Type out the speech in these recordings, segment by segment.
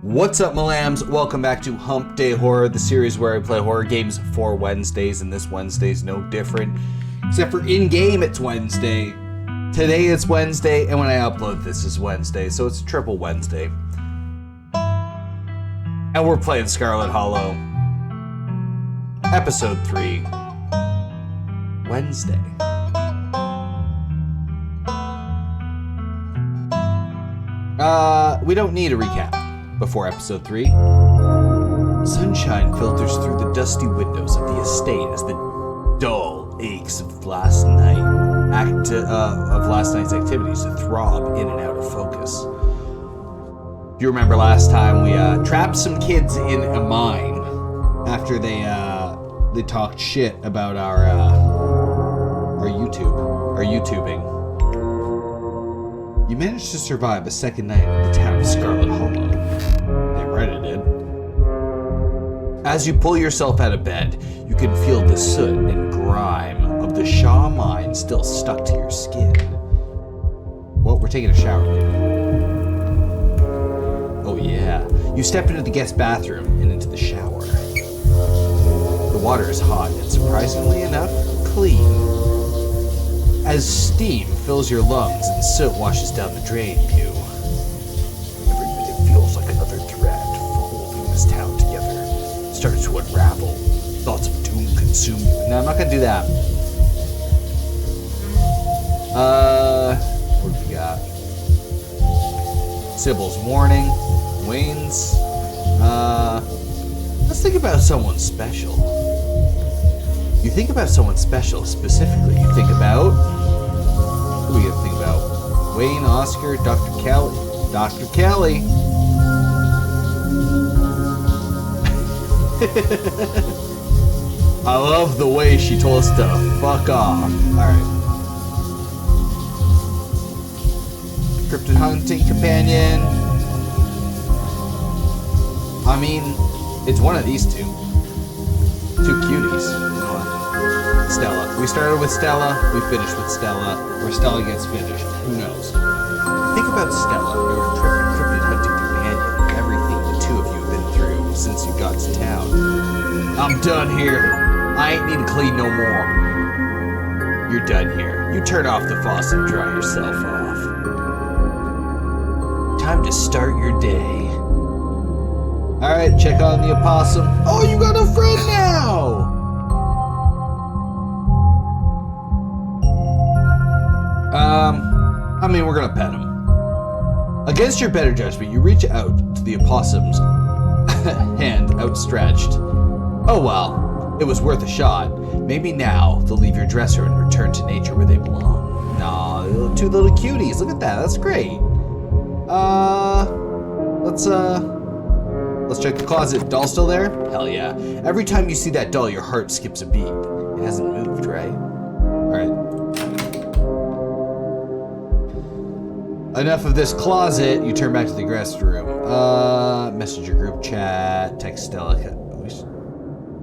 What's up, my lambs? Welcome back to Humpday Horror, the series where I play horror games for Wednesdays, and this Wednesday's no different. Except for in-game, it's Wednesday. Today it's Wednesday, and when I upload this is Wednesday, so it's a triple Wednesday. And we're playing Scarlet Hollow. Episode 3. Wednesday. We don't need a recap before episode 3. Sunshine filters through the dusty windows of the estate as the dull aches of last night's activities throb in and out of focus. If you remember last time, we trapped some kids in a mine after they talked shit about our YouTubing. You managed to survive a second night in the town of Scarlet Hollow. Damn right I did. As you pull yourself out of bed, you can feel the soot and grime of the Shaw mine still stuck to your skin. Well, we're taking a shower later. Oh yeah. You step into the guest bathroom and into the shower. The water is hot and surprisingly enough, clean. As steam fills your lungs and soot washes down the drain, every minute feels like another thread holding this town together. It starts to unravel. Thoughts of doom consume you. No, I'm not gonna do that. What do we got? Sybil's warning. Wayne's. Let's think about someone special. You think about someone special specifically. You think about, who are we gonna think about? Wayne, Oscar, Dr. Kelly. Dr. Kelly. I love the way she told us to fuck off. Alright. Cryptid hunting companion. I mean, it's one of these two. Two cuties. Stella. We started with Stella, we finished with Stella. Where Stella gets finished, who knows? Think about Stella, your intrepid cryptid hunting companion, and everything the two of you have been through since you got to town. I'm done here. I ain't need to clean no more. You're done here. You turn off the faucet and dry yourself off. Time to start your day. Alright, check on the opossum. Oh, you got a friend now! I mean, we're gonna pet him. Against your better judgment, you reach out to the opossum's hand outstretched. Oh well, it was worth a shot. Maybe now they'll leave your dresser and return to nature where they belong. Nah, two little cuties. Look at that. That's great. Let's check the closet. Doll still there? Hell yeah. Every time you see that doll, your heart skips a beat. It hasn't moved, right? Alright. Enough of this closet. You turn back to the guest room. Messenger group chat. Text Stella.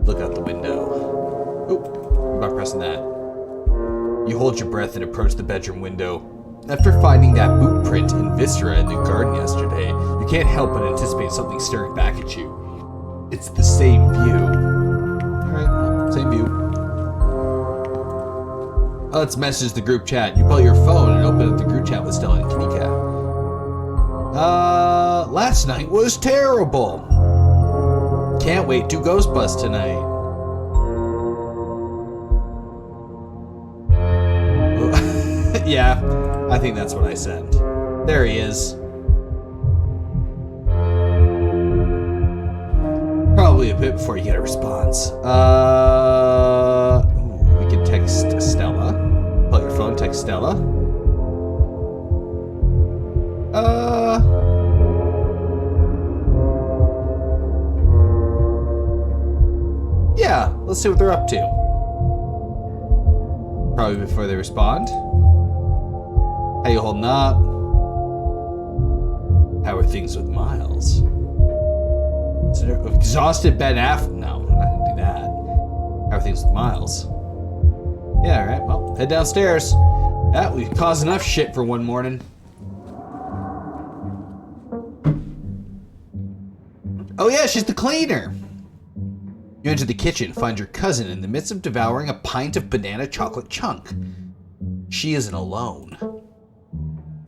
Look out the window. Oh, I'm not pressing that. You hold your breath and approach the bedroom window. After finding that boot print in Viscera in the garden yesterday, you can't help but anticipate something staring back at you. It's the same view. Alright, well, same view. Let's message the group chat. You pull out your phone and open up the group chat with Stella and Kitty Cat. Last night was terrible. Can't wait to ghost bust tonight. Yeah, I think that's what I said. There he is. Probably a bit before you get a response. We can text Stella. Pull out your phone, text Stella. Yeah, let's see what they're up to. Probably before they respond. How you holding up? How are things with Miles? Exhausted Ben Affleck? No, I'm not gonna do that. How are things with Miles? Yeah, alright, well, head downstairs. Yeah, we've caused enough shit for one morning. Oh yeah, she's the cleaner. You enter the kitchen, find your cousin in the midst of devouring a pint of banana chocolate chunk. She isn't alone.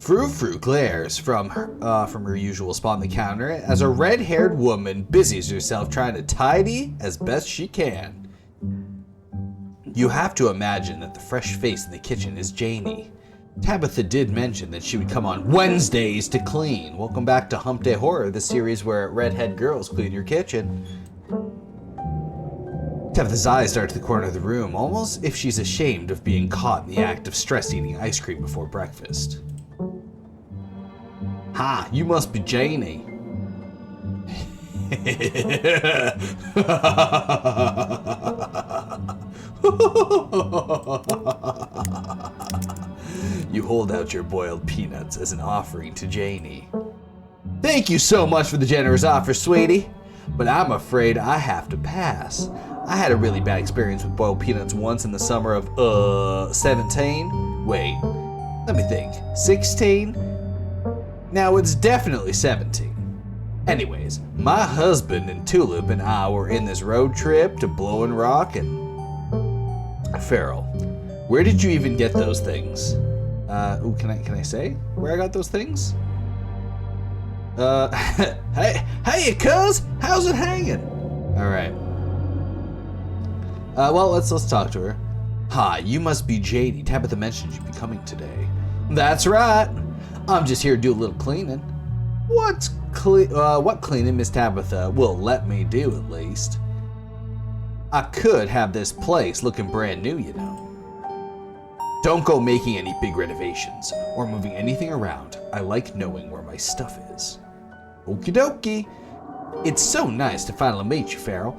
Frou-Frou glares from her usual spot on the counter as a red-haired woman busies herself trying to tidy as best she can. You have to imagine that the fresh face in the kitchen is Janie. Tabitha did mention that she would come on Wednesdays to clean. Welcome back to Humpday Horror, the series where redhead girls clean your kitchen. Tabitha's eyes dart to the corner of the room, almost if she's ashamed of being caught in the act of stress eating ice cream before breakfast. Ha, you must be Janie. You hold out your boiled peanuts as an offering to Janie. Thank you so much for the generous offer, sweetie, but I'm afraid I have to pass. I had a really bad experience with boiled peanuts once in the summer of, 17? Wait, let me think. 16? Now it's definitely 17. Anyways, my husband and Tulip and I were in this road trip to Blowin' Rock and... Feral, where did you even get those things? Can I say where I got those things? Hey, cuz, how's it hanging? All right. Well, let's talk to her. Hi, you must be Janie. Tabitha mentioned you'd be coming today. That's right. I'm just here to do a little cleaning. What cleaning Miss Tabitha will let me do, at least? I could have this place looking brand new, you know. Don't go making any big renovations or moving anything around. I like knowing where my stuff is. Okie dokie. It's so nice to finally meet you, Feral.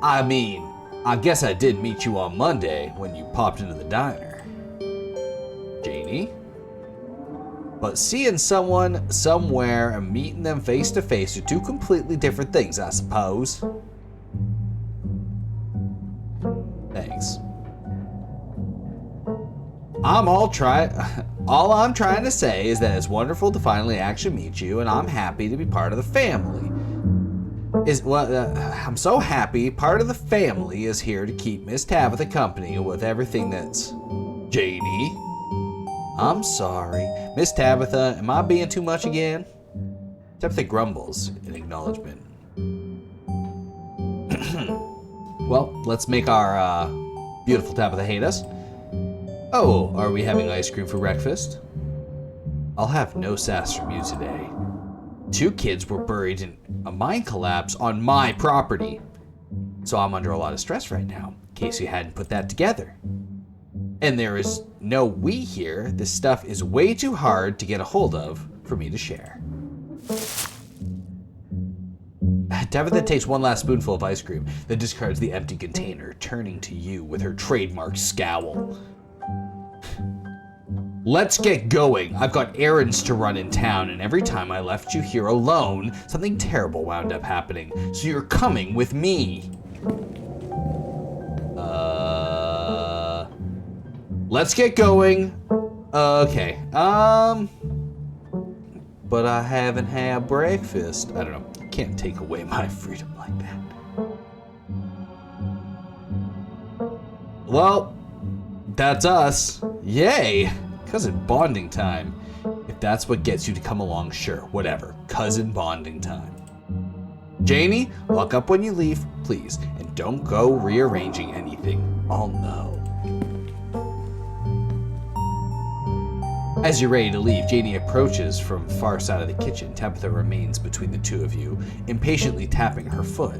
I mean, I guess I did meet you on Monday when you popped into the diner. Janie? But seeing someone somewhere and meeting them face to face are two completely different things, I suppose. Thanks. All I'm trying to say is that it's wonderful to finally actually meet you, and I'm happy to be part of the family. I'm so happy part of the family is here to keep Miss Tabitha company with everything that's... Janie? I'm sorry. Miss Tabitha, am I being too much again? Tabitha grumbles in acknowledgement. Well, let's make our beautiful Tabitha hate us. Oh, are we having ice cream for breakfast? I'll have no sass from you today. 2 kids were buried in a mine collapse on my property. So I'm under a lot of stress right now, in case you hadn't put that together. And there is no we here. This stuff is way too hard to get a hold of for me to share. Tabitha takes one last spoonful of ice cream, then discards the empty container, turning to you with her trademark scowl. Let's get going. I've got errands to run in town, and every time I left you here alone, something terrible wound up happening. So you're coming with me. Let's get going. Okay. But I haven't had breakfast. I don't know. Can't take away my freedom like that. Well, that's us. Yay! Cousin bonding time. If that's what gets you to come along, sure, whatever. Cousin bonding time. Janie, lock up when you leave, please, and don't go rearranging anything. I'll know. As you're ready to leave, Janie approaches from the far side of the kitchen. Tabitha remains between the two of you, impatiently tapping her foot.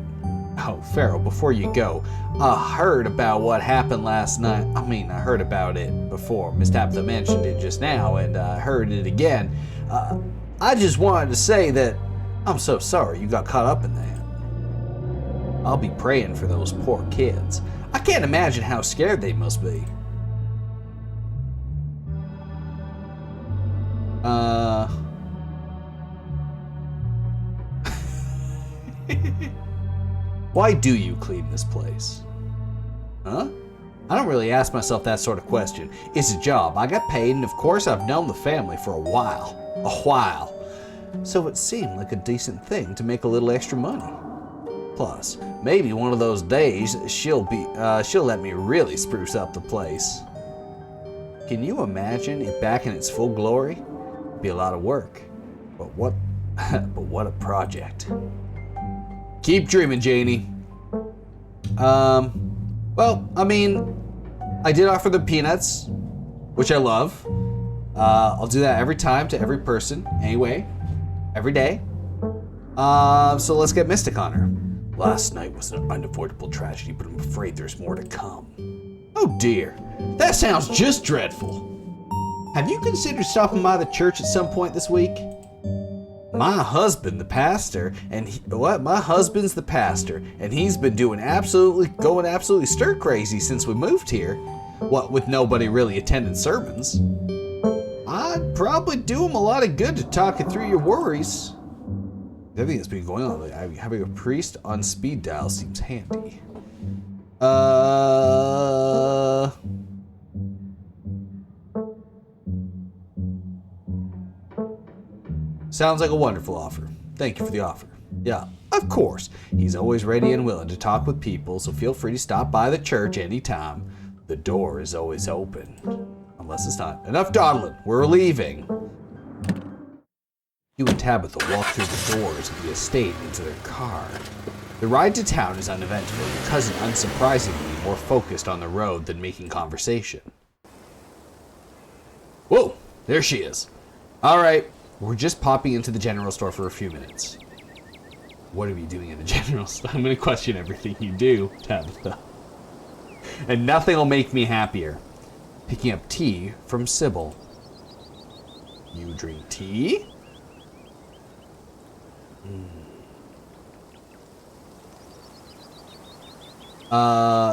Oh, Feral, before you go, I heard about what happened last night. I heard about it before. Miss Tabitha mentioned it just now, and I heard it again. I just wanted to say that I'm so sorry you got caught up in that. I'll be praying for those poor kids. I can't imagine how scared they must be. Why do you clean this place? Huh? I don't really ask myself that sort of question. It's a job. I got paid, and of course I've known the family for a while. So it seemed like a decent thing to make a little extra money. Plus, maybe one of those days she'll let me really spruce up the place. Can you imagine it back in its full glory? It'd be a lot of work, but what a project. Keep dreaming, Janie. Well, I mean, I did offer the peanuts, which I love. I'll do that every time to every person, anyway, every day. So let's get mystic on her. Last night was an unavoidable tragedy, but I'm afraid there's more to come. Oh dear, that sounds just dreadful. Have you considered stopping by the church at some point this week? My husband's the pastor, and he's been going absolutely stir crazy since we moved here. What with nobody really attending sermons. I'd probably do him a lot of good to talk you through your worries. Everything that's been going on, having a priest on speed dial seems handy. Sounds like a wonderful offer. Thank you for the offer. Yeah, of course. He's always ready and willing to talk with people, so feel free to stop by the church anytime. The door is always open. Unless it's not. Enough dawdling. We're leaving. You and Tabitha walk through the doors of the estate into their car. The ride to town is uneventful, your cousin unsurprisingly more focused on the road than making conversation. Whoa, there she is. All right. We're just popping into the general store for a few minutes. What are you doing in the general store? I'm going to question everything you do, Tabitha. And nothing will make me happier. Picking up tea from Sybil. You drink tea?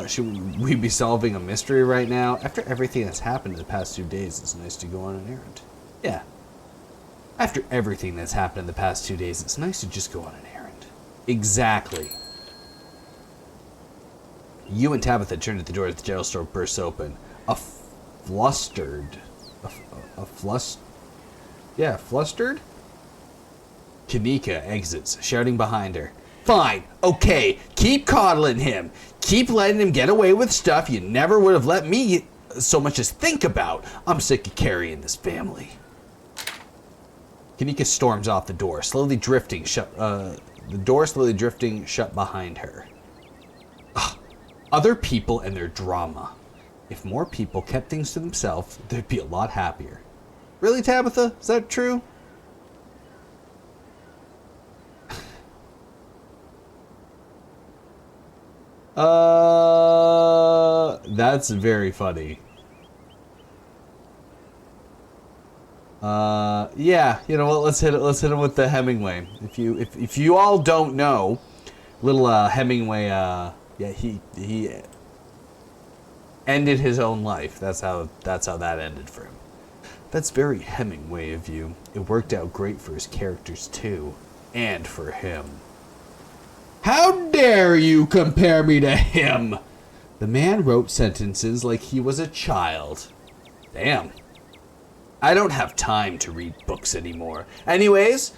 Should we be solving a mystery right now? After everything that's happened in the past 2 days, it's nice to go on an errand. Yeah. After everything that's happened in the past 2 days, it's nice to just go on an errand. Exactly. You and Tabitha turned at the door as the general store bursts open. Flustered? Kanika exits, shouting behind her. Fine, okay, keep coddling him. Keep letting him get away with stuff you never would have let me so much as think about. I'm sick of carrying this family. Kanika storms off the door, slowly drifting shut behind her. Ugh. Other people and their drama. If more people kept things to themselves, they'd be a lot happier. Really, Tabitha? Is that true? That's very funny. Yeah, you know what? Let's hit him with the Hemingway. If you all don't know, little Hemingway, yeah, he ended his own life. That's how that ended for him. That's very Hemingway of you. It worked out great for his characters too, and for him. How dare you compare me to him? The man wrote sentences like he was a child. Damn. I don't have time to read books anymore. Anyways,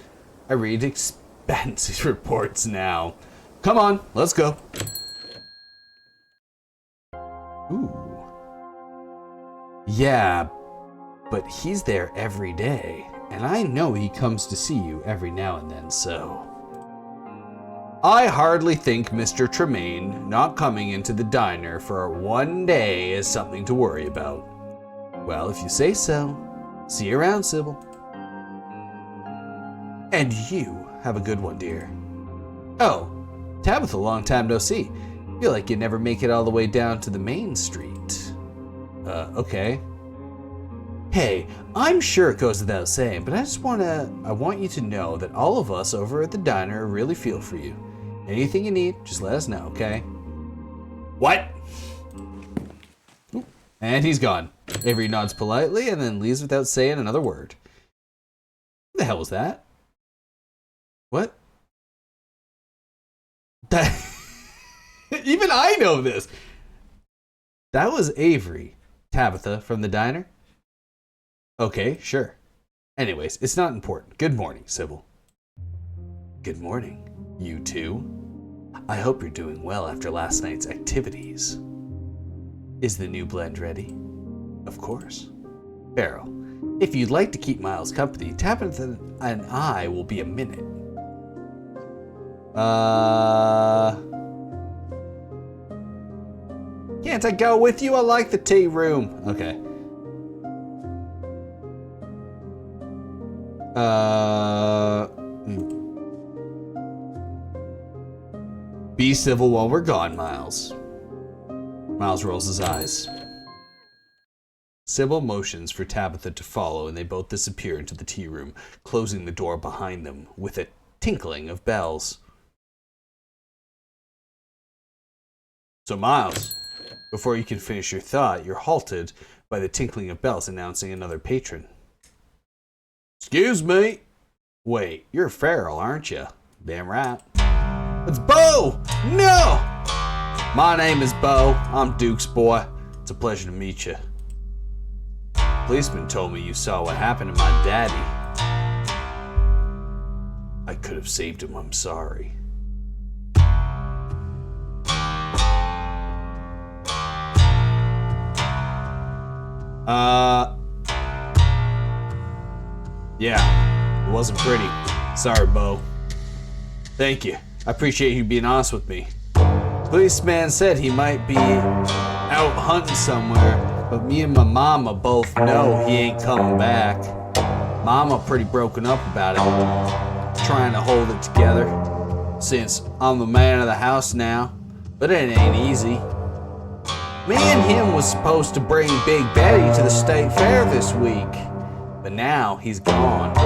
I read expense reports now. Come on, let's go. Ooh. Yeah, but he's there every day, and I know he comes to see you every now and then, so... I hardly think Mr. Tremaine not coming into the diner for 1 day is something to worry about. Well, if you say so. See you around, Sybil. And you have a good one, dear. Oh, Tabitha, long time no see. Feel like you never make it all the way down to the main street. Okay. Hey, I'm sure it goes without saying, but I want you to know that all of us over at the diner really feel for you. Anything you need, just let us know, okay? What? And he's gone. Avery nods politely and then leaves without saying another word. What the hell was that? What? Even I know this. That was Avery. Tabitha from the diner? Okay, sure. Anyways, it's not important. Good morning, Sybil. Good morning. You too? I hope you're doing well after last night's activities. Is the new blend ready? Of course. Feral, if you'd like to keep Miles company, Tabitha and I will be a minute. Can't I go with you? I like the tea room. Okay. Be civil while we're gone, Miles. Miles rolls his eyes. Sybil motions for Tabitha to follow, and they both disappear into the tea room, closing the door behind them with a tinkling of bells. So, Miles, before you can finish your thought, you're halted by the tinkling of bells announcing another patron. Excuse me. Wait, you're Feral, aren't you? Damn right. It's Bo! No! My name is Bo. I'm Duke's boy. It's a pleasure to meet you. Policeman told me you saw what happened to my daddy. I could have saved him, I'm sorry. Yeah, it wasn't pretty. Sorry, Bo. Thank you. I appreciate you being honest with me. Policeman said he might be out hunting somewhere, but me and my mama both know he ain't coming back. Mama pretty broken up about it, trying to hold it together, since I'm the man of the house now, but it ain't easy. Me and him was supposed to bring Big Betty to the state fair this week, but now he's gone.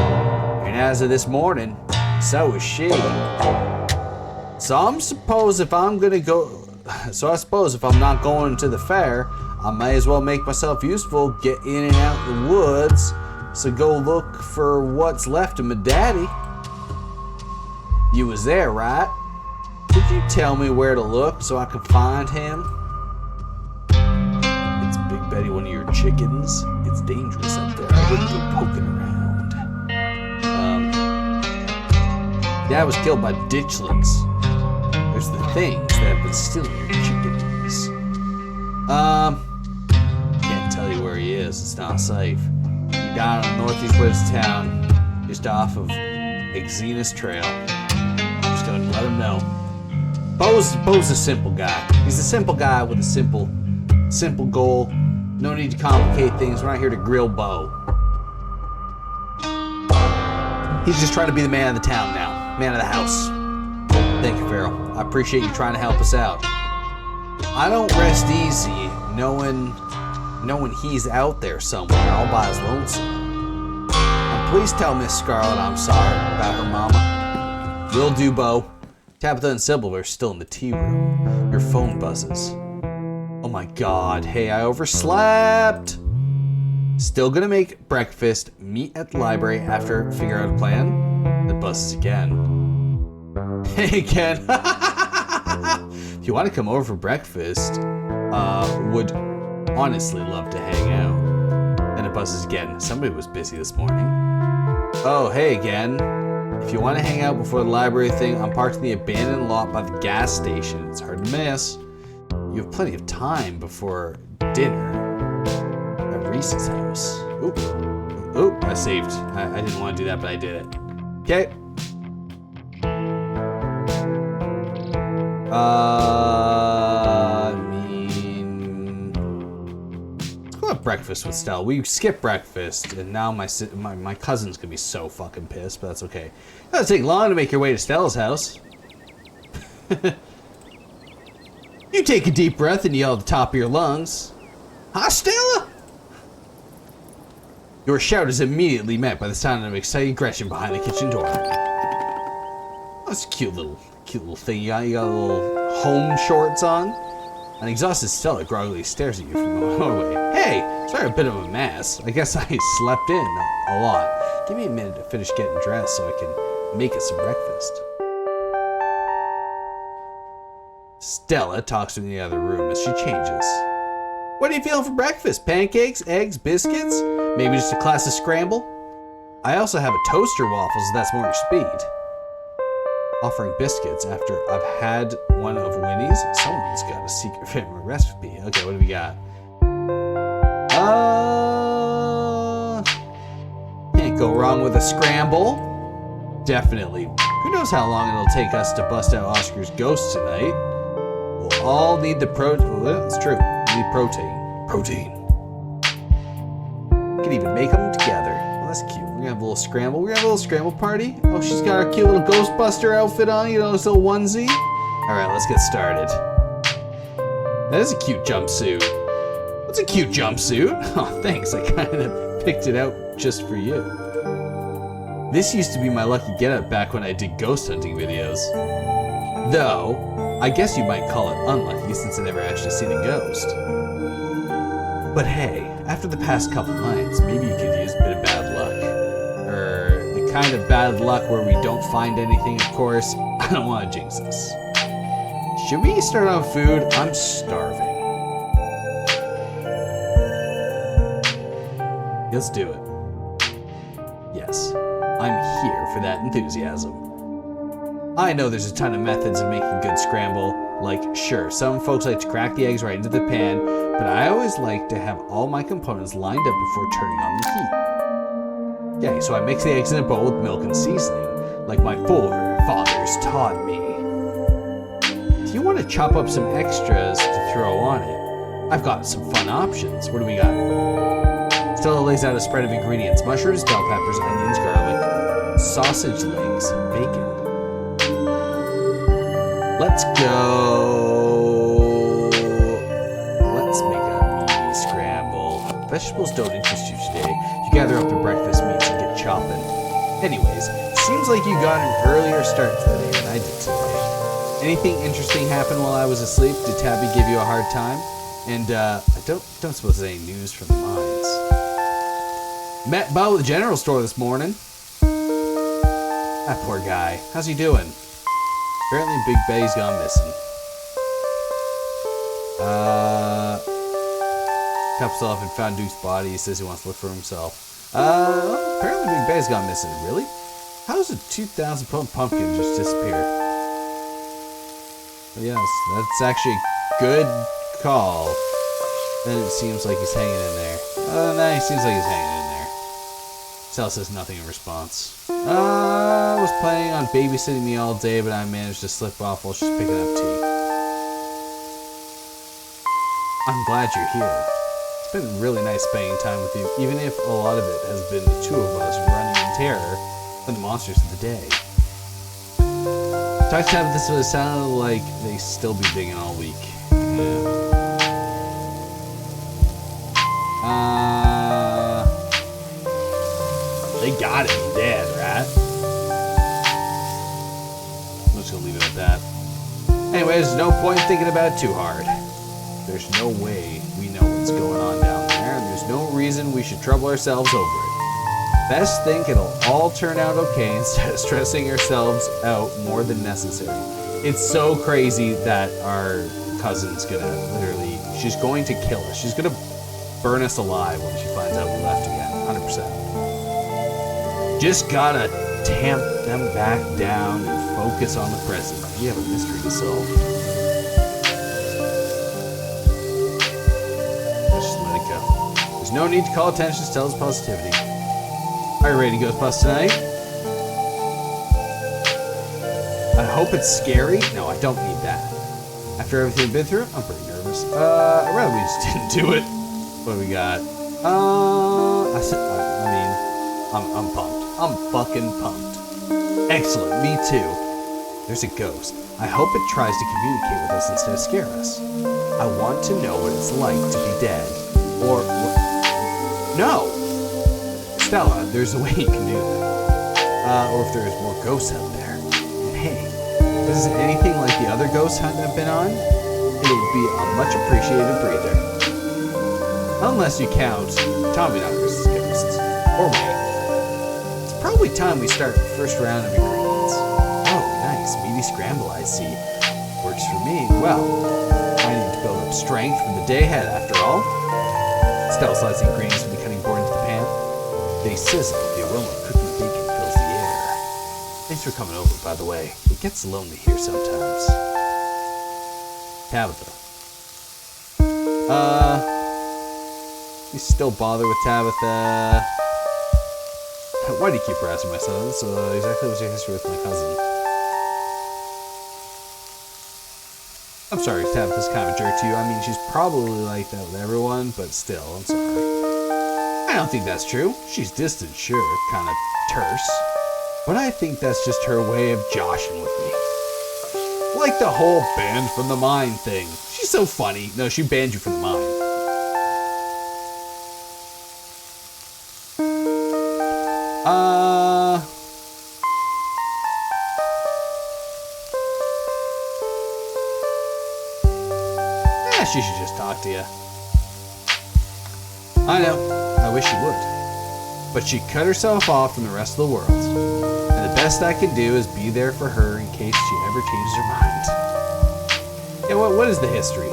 And as of this morning, so is she. So I suppose if I'm not going to the fair, I may as well make myself useful, get in and out the woods, so go look for what's left of my daddy. You was there, right? Could you tell me where to look so I can find him? It's Big Betty, one of your chickens. It's dangerous up there. I wouldn't go poking around. Dad was killed by ditchlings. There's the things that have been stealing your chickens. Can't tell you where he is. It's not safe. He died on the northeast west of town, just off of Exena's Trail. I'm just gonna let him know. Bo's a simple guy. He's a simple guy with a simple goal. No need to complicate things. We're not here to grill Bo. He's just trying to be the man of the town now. Man of the house. Thank you, Feral. I appreciate you trying to help us out. I don't rest easy knowing he's out there somewhere all by his lonesome. And please tell Miss Scarlet I'm sorry about her mama. Will do, Bo. Tabitha and Sybil are still in the tea room. Your phone buzzes. Oh my god, hey, I overslept. Still gonna make breakfast, meet at the library after figure out a plan. It buzzes again. Hey, Ken. If you want to come over for breakfast, would honestly love to hang out. Then it buzzes again. Somebody was busy this morning. Oh, hey again. If you want to hang out before the library thing, I'm parked in the abandoned lot by the gas station. It's hard to miss. You have plenty of time before dinner at Reese's house. Oop, I saved. I didn't want to do that, but I did it. Okay. Let's go have breakfast with Stella. We skipped breakfast, and now my cousin's gonna be so fucking pissed, but that's okay. It doesn't take long to make your way to Stella's house. You take a deep breath and yell at the top of your lungs. Hi, Stella! Your shout is immediately met by the sound of excited aggression behind the kitchen door. That's a cute little thing you got. You got a little home shorts on. An exhausted Stella groggily stares at you from the doorway. Hey, sorry, a bit of a mess. I guess I slept in a lot. Give me a minute to finish getting dressed so I can make us some breakfast. Stella talks to me in the other room as she changes. What are you feeling for breakfast? Pancakes, eggs, biscuits? Maybe just a classic scramble? I also have a toaster waffles if that's more your speed. Offering biscuits after I've had one of Winnie's. Someone's got a secret family recipe. Okay, what do we got? Can't go wrong with a scramble. Definitely. Who knows how long it'll take us to bust out Oscar's ghost tonight? We'll all need the protein. Well, that's true. We need protein. Protein. We can even make them together. Well, that's cute. We're gonna have a little scramble. We're gonna have a little scramble party. Oh, she's got her cute little Ghostbuster outfit on. You know, this little onesie. All right, let's get started. That is a cute jumpsuit. What's a cute jumpsuit? Oh, thanks. I kind of picked it out just for you. This used to be my lucky getup back when I did ghost hunting videos. Though, I guess you might call it unlucky since I never actually seen a ghost. But hey, after the past couple nights, maybe you could use a bit of bad luck. The kind of bad luck where we don't find anything, of course. I don't want to jinx us. Should we start on food? I'm starving. Let's do it. Yes, I'm here for that enthusiasm. I know there's a ton of methods of making good scramble. Like, sure, some folks like to crack the eggs right into the pan, but I always like to have all my components lined up before turning on the heat. Okay, so I mix the eggs in a bowl with milk and seasoning, like my forefathers taught me. If you want to chop up some extras to throw on it, I've got some fun options. What do we got? Stella lays out a spread of ingredients: mushrooms, bell peppers, onions, garlic, sausage legs, bacon. Let's go. Let's make a meaty scramble. Vegetables don't interest you today. You gather up the breakfast meats and get chopping. Anyways, it seems like you got an earlier start to the day than I did today. Anything interesting happen while I was asleep? Did Tabby give you a hard time? And I don't suppose there's any news from the mines. Met Bo at the general store this morning. That poor guy. How's he doing? Apparently Big Betty's gone missing. Cups off and found Duke's body. He says he wants to look for himself. Apparently Big Betty's gone missing. Really? How does a 2,000-pound pumpkin just disappear? Well, yes, that's actually a good call. And it seems like he's hanging in there. Nah, he seems like he's hanging in there. Sal says nothing in response. I was planning on babysitting me all day, but I managed to slip off while she's picking up tea. I'm glad you're here. It's been really nice spending time with you, even if a lot of it has been the two of us running in terror from the monsters of the day. Talk to this, but it sounded like they still be digging all week. Yeah. They got it, dead, right? I'm just gonna leave it at that. Anyways, there's no point thinking about it too hard. There's no way we know what's going on down there, and there's no reason we should trouble ourselves over it. Best think it'll all turn out okay instead of stressing ourselves out more than necessary. It's so crazy that our cousin's gonna literally, she's going to kill us. She's gonna burn us alive when she finds out we left again, 100%. Just gotta tamp them back down and focus on the present. We have a mystery to solve. Just let it go. There's no need to call attention to Stella's positivity. Are you ready to go bust tonight? I hope it's scary. No, I don't need that. After everything we've been through, I'm pretty nervous. I'd rather we just didn't do it. What do we got? I'm pumped. I'm fucking pumped. Excellent, me too. There's a ghost. I hope it tries to communicate with us instead of scare us. I want to know what it's like to be dead. Or no! Stella, there's a way you can do that. Or if there's more ghosts out there. And hey, if this is anything like the other ghost hunt I've been on, it'll be a much appreciated breather. Unless you count Tommy Knockers' ghosts. Or wait. It's probably time we start the first round of ingredients. Oh, nice. Meaty scramble, I see. Works for me. Well, I need to build up strength for the day ahead, after all. Stella slides the ingredients from the cutting board into the pan. They sizzle. The aroma of cooking bacon fills the air. Thanks for coming over, by the way. It gets lonely here sometimes. Tabitha. You still bother with Tabitha? Why do you keep harassing my son? That's exactly what's your history with my cousin. I'm sorry, Tabitha's kind of a jerk to you. I mean, she's probably like that with everyone, but still, I'm sorry. I don't think that's true. She's distant, sure, kind of terse. But I think that's just her way of joshing with me. Like the whole banned from the mine thing. She's so funny. No, she banned you from the mine. She should just talk to you. I know. I wish she would. But she cut herself off from the rest of the world. And the best I can do is be there for her in case she ever changes her mind. Yeah, what is the history?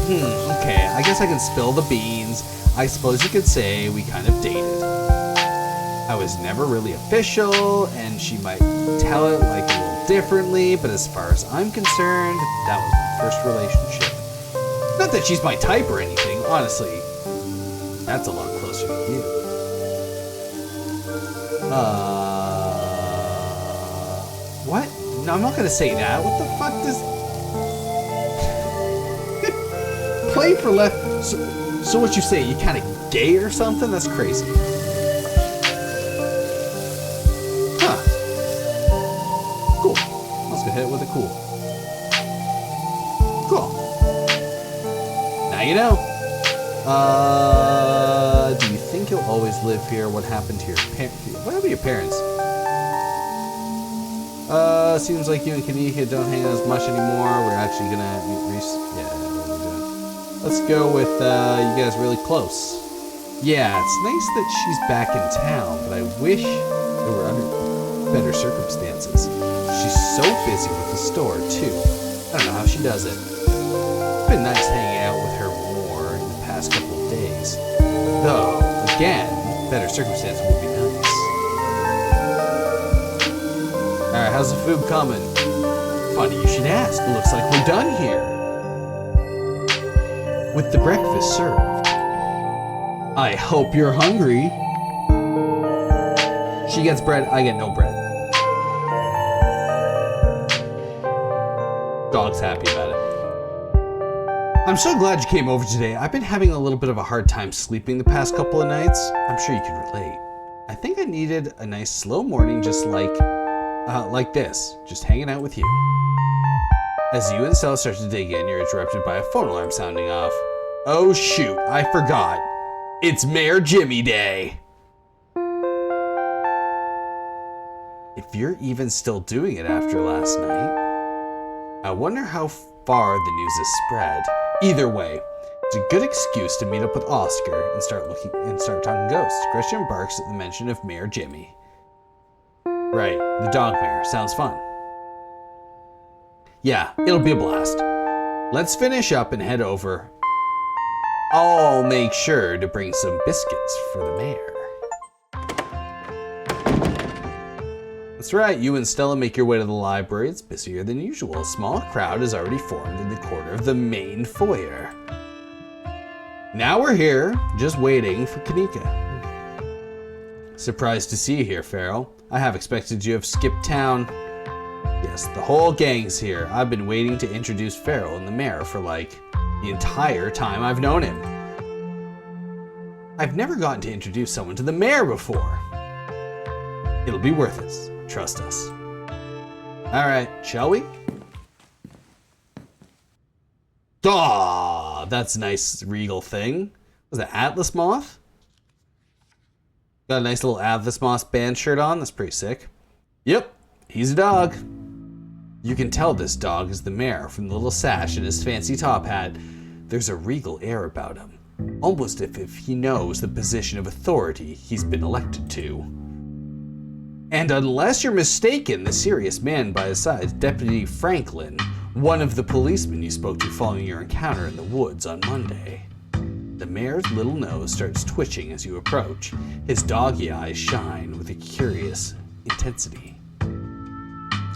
Okay, I guess I can spill the beans. I suppose you could say we kind of dated. I was never really official, and she might tell it like a little differently, but as far as I'm concerned, that was my first relationship. Not that she's my type or anything, honestly. That's a lot closer to you. What? No, I'm not gonna say that. What the fuck does... Play for left... So what you say, you kinda gay or something? That's crazy. Cool. Let's go hit it with a cool. Cool. Now you know. Do you think you'll always live here? What happened to your parents? What happened to your parents? Seems like you and Kanika don't hang out as much anymore. We're actually gonna meet Reese. Yeah, what are we doing? Let's go with, you guys really close. Yeah, it's nice that she's back in town, but I wish there were under better circumstances. She's so busy with the store, too. I don't know how she does it. It's been nice hanging out with her more in the past couple of days. Though, again, better circumstances would be nice. Alright, how's the food coming? Funny you should ask. It looks like we're done here. With the breakfast served. I hope you're hungry. She gets bread, I get no bread. Dog's happy about it. I'm so glad you came over today. I've been having a little bit of a hard time sleeping the past couple of nights. I'm sure you can relate. I think I needed a nice slow morning just like this, just hanging out with you. As you and Stella start to dig in, you're interrupted by a phone alarm sounding off. Oh shoot, I forgot. It's Mayor Jimmy Day. If you're even still doing it after last night, I wonder how far the news has spread. Either way, it's a good excuse to meet up with Oscar and start talking ghosts. Christian barks at the mention of Mayor Jimmy. Right, the dog mayor. Sounds fun. Yeah, it'll be a blast. Let's finish up and head over. I'll make sure to bring some biscuits for the mayor. That's right, you and Stella make your way to the library. It's busier than usual. A small crowd has already formed in the corner of the main foyer. Now we're here, just waiting for Kanika. Surprised to see you here, Feral. I have expected you to have skipped town. Yes, the whole gang's here. I've been waiting to introduce Feral and the mayor for like the entire time I've known him. I've never gotten to introduce someone to the mayor before. It'll be worth it. Trust us. All right, shall we? Aw, that's a nice regal thing. Was that Atlas Moth? Got a nice little Atlas Moth band shirt on. That's pretty sick. Yep, he's a dog. You can tell this dog is the mayor from the little sash and his fancy top hat. There's a regal air about him, almost as if he knows the position of authority he's been elected to. And unless you're mistaken, the serious man by his side is Deputy Franklin, one of the policemen you spoke to following your encounter in the woods on Monday. The mayor's little nose starts twitching as you approach. His doggy eyes shine with a curious intensity.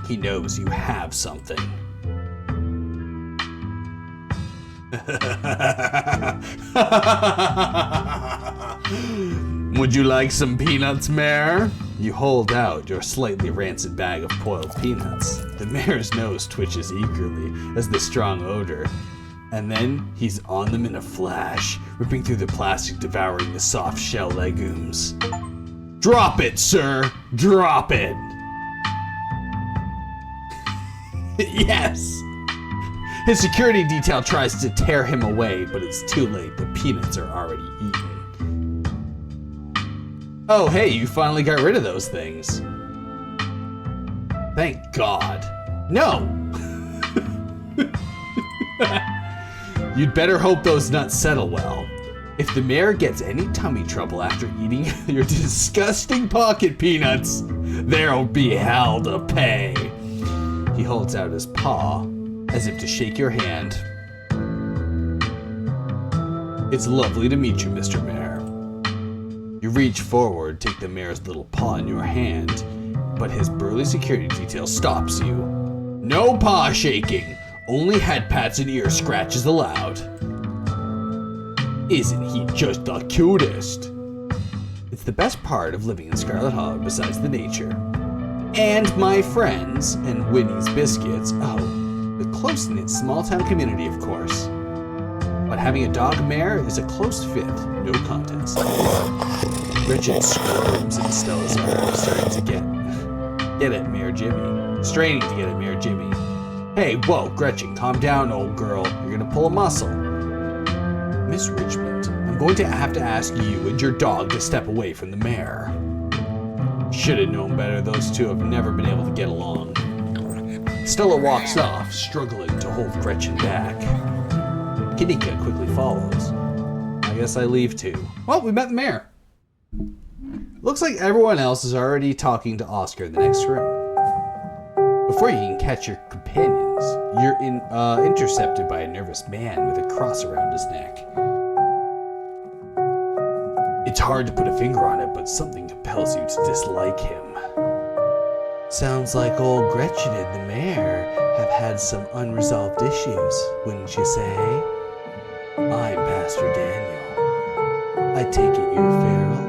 He knows you have something. Would you like some peanuts, Mare? You hold out your slightly rancid bag of boiled peanuts. The mare's nose twitches eagerly as the strong odor, and then he's on them in a flash, ripping through the plastic, devouring the soft shell legumes. Drop it, sir! Drop it! Yes! His security detail tries to tear him away, but it's too late. The peanuts are already eaten. Oh, hey, you finally got rid of those things. Thank God. No! You'd better hope those nuts settle well. If the mare gets any tummy trouble after eating your disgusting pocket peanuts, there'll be hell to pay. He holds out his paw, as if to shake your hand. It's lovely to meet you, Mr. Mare. You reach forward, take the mare's little paw in your hand, but his burly security detail stops you. No paw shaking, only head pats and ear scratches allowed. Isn't he just the cutest? It's the best part of living in Scarlet Hollow besides the nature. And my friends, and Winnie's biscuits. Oh, the close-knit small-town community, of course. But having a dog mare is a close fifth, no contest. Gretchen squirms in Stella's arms, starting to get at Mayor Jimmy. Straining to get at Mayor Jimmy. Hey, whoa, Gretchen, calm down, old girl. You're gonna pull a muscle. Miss Richmond, I'm going to have to ask you and your dog to step away from the mare. Should have known better, those two have never been able to get along. Stella walks off, struggling to hold Gretchen back. Kinika quickly follows. I guess I leave too. Well, we met the mayor. Looks like everyone else is already talking to Oscar in the next room. Before you can catch your companions, you're intercepted by a nervous man with a cross around his neck. It's hard to put a finger on it, but something compels you to dislike him. Sounds like old Gretchen and the mayor have had some unresolved issues, wouldn't you say? I'm Pastor Daniel. I take it you're feral?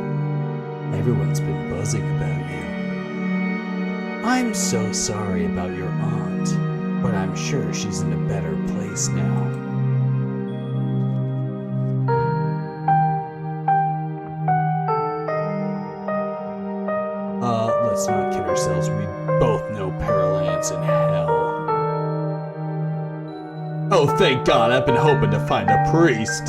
Everyone's been buzzing about you. I'm so sorry about your aunt, but I'm sure she's in a better place now. Let's not kid ourselves. We both know FeralLam's in hell. Oh, thank God, I've been hoping to find a priest.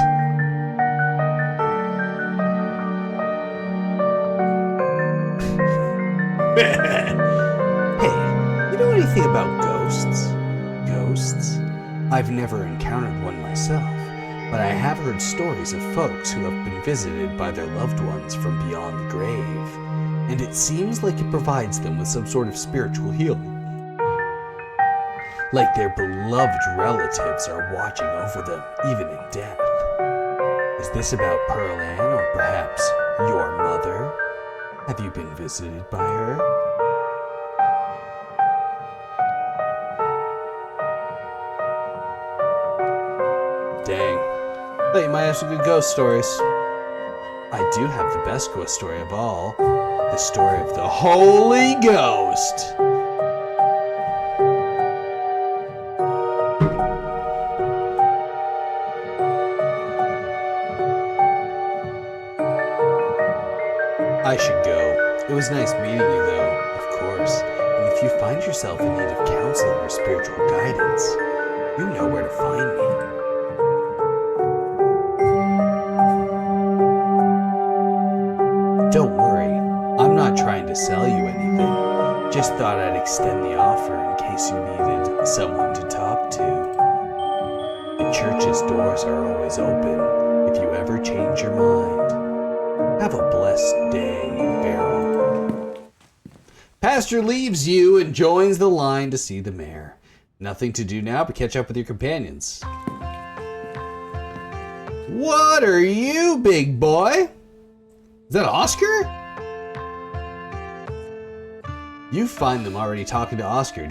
Hey, you know anything about ghosts? Ghosts? I've never encountered one myself, but I have heard stories of folks who have been visited by their loved ones from beyond the grave, and it seems like it provides them with some sort of spiritual healing. Like their beloved relatives are watching over them, even in death. Is this about FeralLam, or perhaps your mother? Have you been visited by her? Dang. Thought you might have some good ghost stories. I do have the best ghost story of all. The story of the Holy Ghost. I should go. It was nice meeting you, though, of course. And if you find yourself in need of counseling or spiritual guidance, you know where to find me. Don't worry, I'm not trying to sell you anything. Just thought I'd extend the offer in case you needed someone to talk to. The church's doors are always open if you ever change your mind. Have a blessed day, Feral. Pastor leaves you and joins the line to see the mayor. Nothing to do now but catch up with your companions. What are you, big boy? Is that Oscar? You find them already talking to Oscar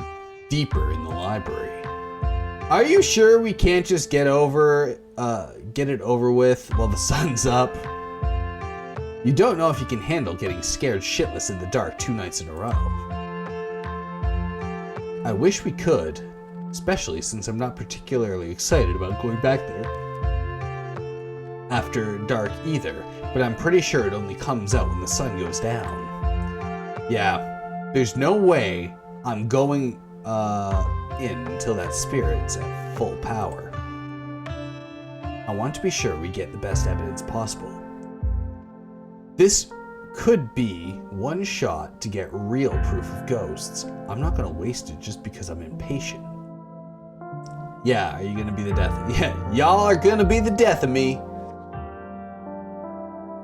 deeper in the library. Are you sure we can't just get it over with while the sun's up? You don't know if you can handle getting scared shitless in the dark 2 nights in a row. I wish we could, especially since I'm not particularly excited about going back there after dark either, but I'm pretty sure it only comes out when the sun goes down. Yeah, there's no way I'm going in until that spirit's at full power. I want to be sure we get the best evidence possible. This could be one shot to get real proof of ghosts. I'm not gonna waste it just because I'm impatient. Yeah, are you gonna be the death? Yeah, y'all are gonna be the death of me.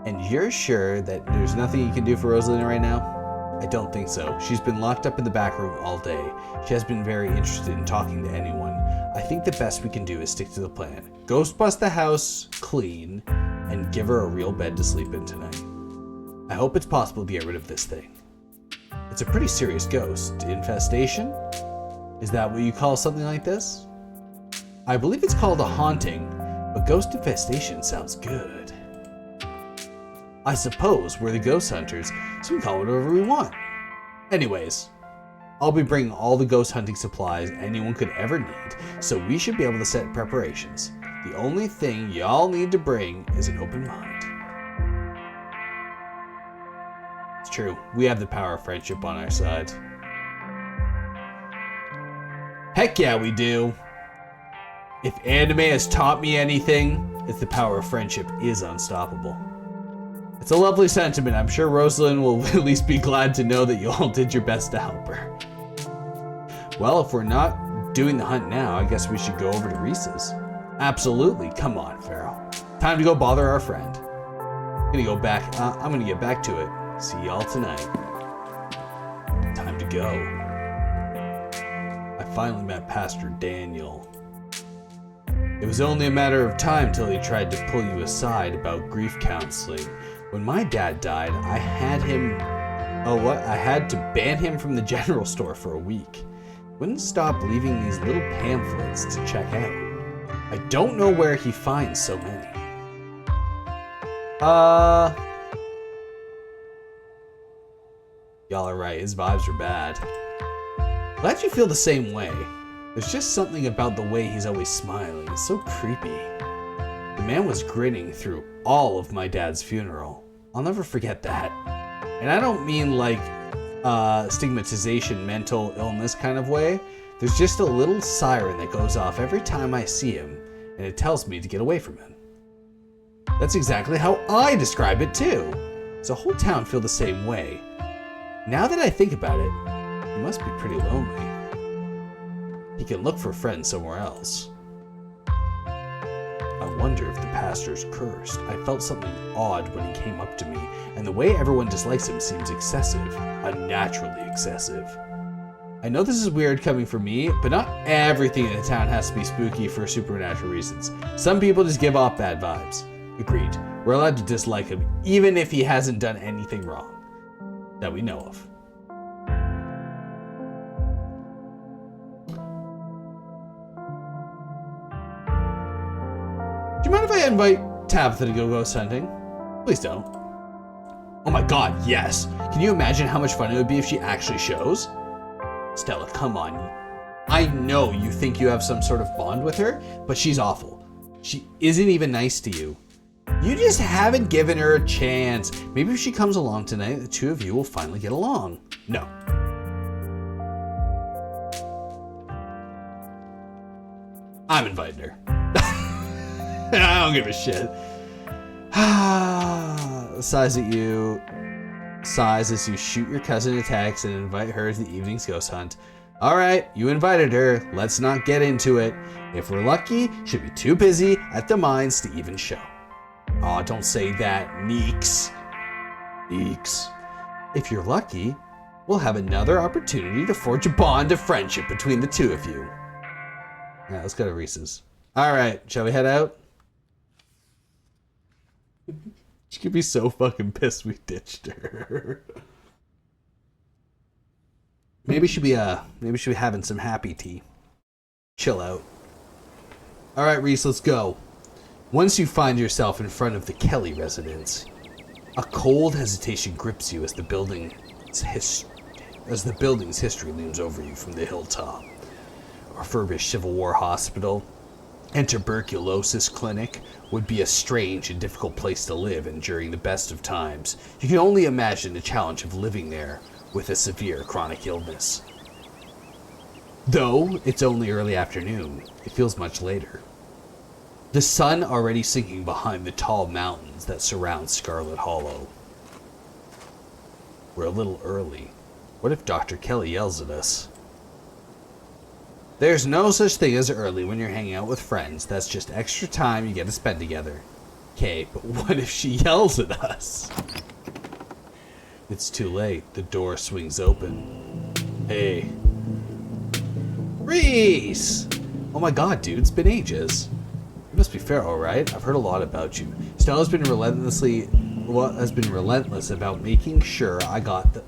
And you're sure that there's nothing you can do for Rosalina right now? I don't think so. She's been locked up in the back room all day. She has been very interested in talking to anyone. I think the best we can do is stick to the plan. Ghost bust the house clean and give her a real bed to sleep in tonight. I hope it's possible to get rid of this thing. It's a pretty serious ghost infestation. Is that what you call something like this? I believe it's called a haunting, but ghost infestation sounds good. I suppose we're the ghost hunters, so we call it whatever we want. Anyways, I'll be bringing all the ghost hunting supplies anyone could ever need, so we should be able to set preparations. The only thing y'all need to bring is an open mind. It's true, we have the power of friendship on our side. Heck yeah, we do. If anime has taught me anything, it's the power of friendship is unstoppable. It's a lovely sentiment. I'm sure Rosalind will at least be glad to know that you all did your best to help her. Well, if we're not doing the hunt now, I guess we should go over to Reese's. Absolutely. Come on, Feral. Time to go bother our friend. I'm gonna get back to it. See y'all tonight. Time to go. I finally met Pastor Daniel. It was only a matter of time till he tried to pull you aside about grief counseling. When my dad died, I had to ban him from the general store for a week. Wouldn't stop leaving these little pamphlets to check out. I don't know where he finds so many. Y'all are right, his vibes are bad. Glad you feel the same way. There's just something about the way he's always smiling. It's so creepy. The man was grinning through all of my dad's funeral. I'll never forget that. And I don't mean like stigmatization, mental illness kind of way. There's just a little siren that goes off every time I see him, and it tells me to get away from him. That's exactly how I describe it too. Does the whole town feel the same way? Now that I think about it, he must be pretty lonely. He can look for friends somewhere else. I wonder if the pastor's cursed. I felt something odd when he came up to me, and the way everyone dislikes him seems excessive, unnaturally excessive. I know this is weird coming from me, but not everything in the town has to be spooky for supernatural reasons. Some people just give off bad vibes. Agreed. We're allowed to dislike him, even if he hasn't done anything wrong that we know of. Do you mind if I invite Tabitha to go ghost hunting? Please don't. Oh my god, yes! Can you imagine how much fun it would be if she actually shows? Stella, come on. I know you think you have some sort of bond with her, but she's awful. She isn't even nice to you. You just haven't given her a chance. Maybe if she comes along tonight, the two of you will finally get along. No. I'm inviting her. I don't give a shit. Sighs as you shoot your cousin a text and invite her to the evening's ghost hunt. Alright, you invited her. Let's not get into it. If we're lucky, she'll be too busy at the mines to even show. Aw, don't say that, Neeks. Neeks. If you're lucky, we'll have another opportunity to forge a bond of friendship between the two of you. Alright, let's go to Reese's. Alright, shall we head out? She could be so fucking pissed we ditched her. Maybe she'll be having some happy tea. Chill out. All right, Reese, let's go. Once you find yourself in front of the Kelly residence, a cold hesitation grips you as the building's history looms over you from the hilltop. A refurbished Civil War hospital and tuberculosis clinic would be a strange and difficult place to live in during the best of times. You can only imagine the challenge of living there with a severe chronic illness. Though it's only early afternoon, it feels much later. The sun already sinking behind the tall mountains that surround Scarlet Hollow. We're a little early. What if Dr. Kelly yells at us? There's no such thing as early when you're hanging out with friends. That's just extra time you get to spend together. Okay, but what if she yells at us? It's too late. The door swings open. Hey. Reese! Oh my god, dude, it's been ages. You must be Feral, right? I've heard a lot about you. Stella's been relentless about making sure I got the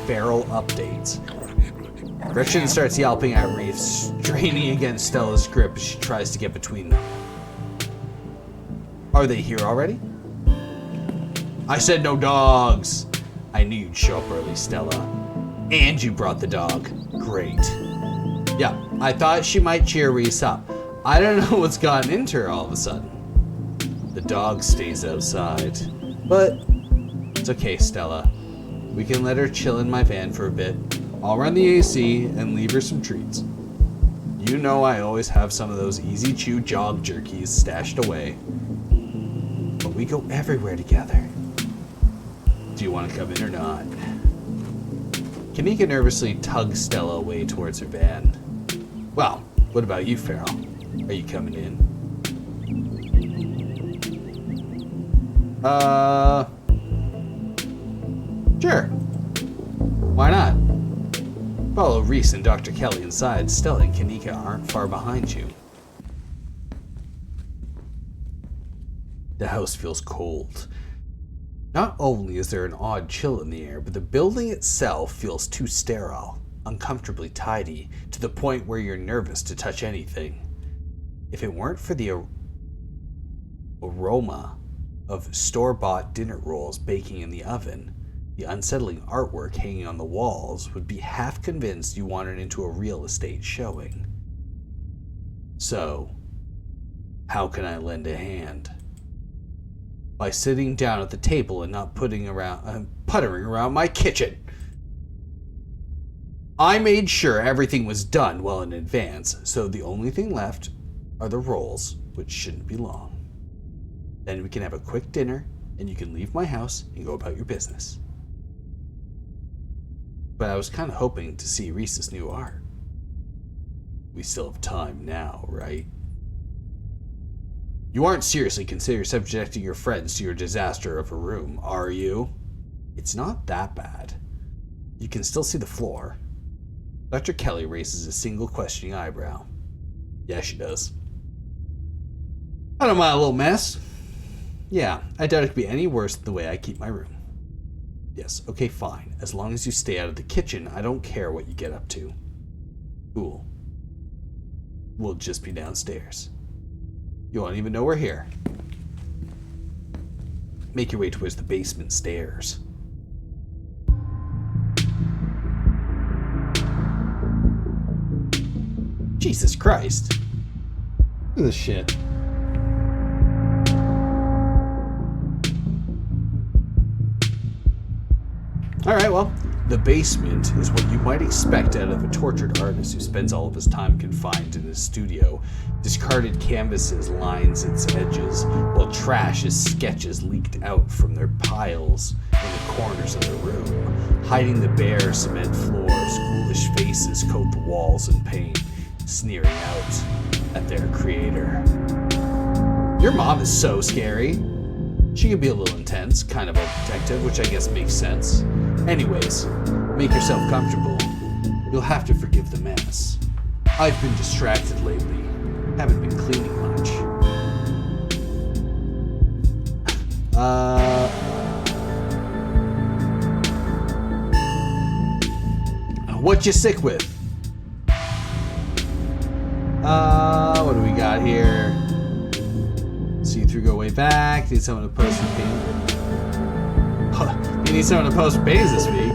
Feral updates. Gretchen starts yelping at Reese, straining against Stella's grip as she tries to get between them. Are they here already? I said no dogs! I knew you'd show up early, Stella. And you brought the dog. Great. Yeah, I thought she might cheer Reese up. I don't know what's gotten into her all of a sudden. The dog stays outside. But it's okay, Stella. We can let her chill in my van for a bit. I'll run the AC and leave her some treats. You know I always have some of those easy chew jog jerkies stashed away. But we go everywhere together. Do you want to come in or not? Kanika nervously tugs Stella away towards her van. Well, what about you, Feral? Are you coming in? Sure. Why not? Follow Reese and Dr. Kelly inside. Stella and Kanika aren't far behind you. The house feels cold. Not only is there an odd chill in the air, but the building itself feels too sterile, uncomfortably tidy, to the point where you're nervous to touch anything. If it weren't for the aroma of store-bought dinner rolls baking in the oven, the unsettling artwork hanging on the walls would be half convinced you wandered into a real estate showing. So, how can I lend a hand? By sitting down at the table and not puttering around my kitchen. I made sure everything was done well in advance, so the only thing left are the rolls, which shouldn't be long. Then we can have a quick dinner, and you can leave my house and go about your business. But I was kind of hoping to see Reese's new art. We still have time now, right? You aren't seriously considering subjecting your friends to your disaster of a room, are you? It's not that bad. You can still see the floor. Dr. Kelly raises a single questioning eyebrow. Yeah, she does. I don't mind a little mess. Yeah, I doubt it could be any worse than the way I keep my room. Yes, okay, fine. As long as you stay out of the kitchen, I don't care what you get up to. Cool. We'll just be downstairs. You won't even know we're here. Make your way towards the basement stairs. Jesus Christ. Look at this shit. Alright, well, the basement is what you might expect out of a tortured artist who spends all of his time confined in his studio. Discarded canvases lines its edges, while trash as sketches leaked out from their piles in the corners of the room. Hiding the bare cement floors, ghoulish faces coat the walls in paint, sneering out at their creator. Your mom is so scary. She can be a little intense, kind of overprotective, which I guess makes sense. Anyways, make yourself comfortable. You'll have to forgive the mess. I've been distracted lately. Haven't been cleaning much. what you sick with? What do we got here? See through, go way back. Need someone to post for pain. You need someone to post for pains this week.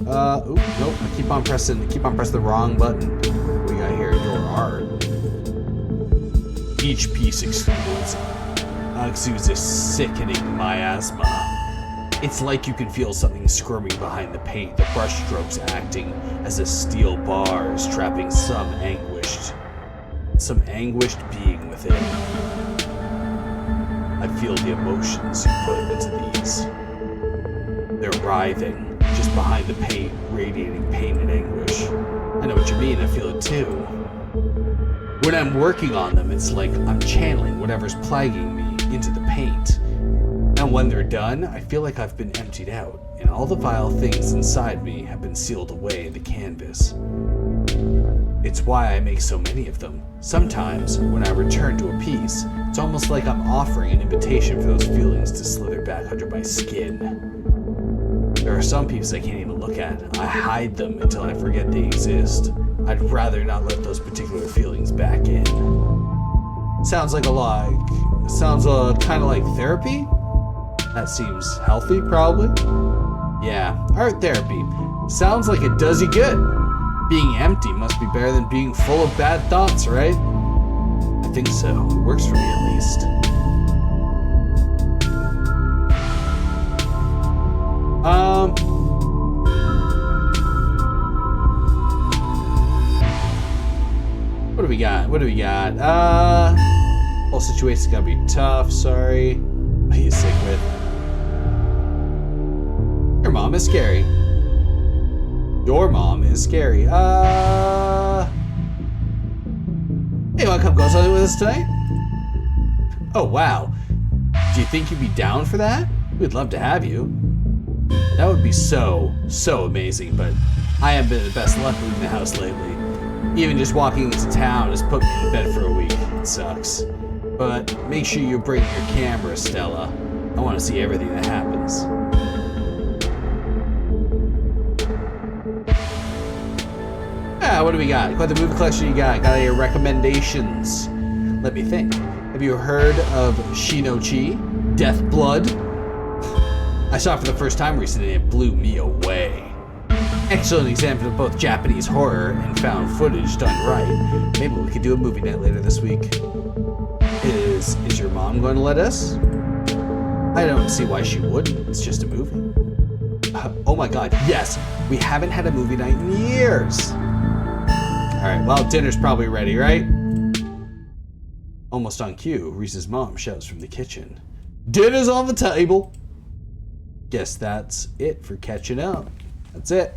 Nope. I keep on pressing the wrong button. What do we got here? Your art. Each piece exudes a sickening miasma. It's like you can feel something squirming behind the paint, the brush strokes acting as a steel bars trapping some anguished being within. I feel the emotions you put into these. They're writhing, just behind the paint, radiating pain and anguish. I know what you mean, I feel it too. When I'm working on them, it's like I'm channeling whatever's plaguing me into the paint. And when they're done, I feel like I've been emptied out, and all the vile things inside me have been sealed away in the canvas. It's why I make so many of them. Sometimes, when I return to a piece, it's almost like I'm offering an invitation for those feelings to slither back under my skin. There are some pieces I can't even look at. I hide them until I forget they exist. I'd rather not let those particular feelings back in. Sounds kind of like therapy? That seems healthy, probably. Yeah, art therapy. Sounds like it does you good. Being empty must be better than being full of bad thoughts, right? I think so. It works for me at least. What do we got? Whole situation's gonna be tough, sorry. What are you sick with? Your mom is scary. Your mom is scary. Hey, wanna come go something with us tonight? Oh, wow. Do you think you'd be down for that? We'd love to have you. That would be so amazing, but I haven't been the best luck leaving the house lately. Even just walking into town has put me in bed for a week. It sucks. But make sure you bring your camera, Stella. I want to see everything that happens. What do we got? Quite the movie collection you got. Got any recommendations? Let me think. Have you heard of Shino-Chi? Death Blood? I saw it for the first time recently and it blew me away. Excellent example of both Japanese horror and found footage done right. Maybe we could do a movie night later this week. Is your mom going to let us? I don't see why she wouldn't. It's just a movie. Oh my god, yes! We haven't had a movie night in years! Alright, well, dinner's probably ready, right? Almost on cue, Reese's mom shouts from the kitchen. Dinner's on the table! Guess that's it for catching up. That's it.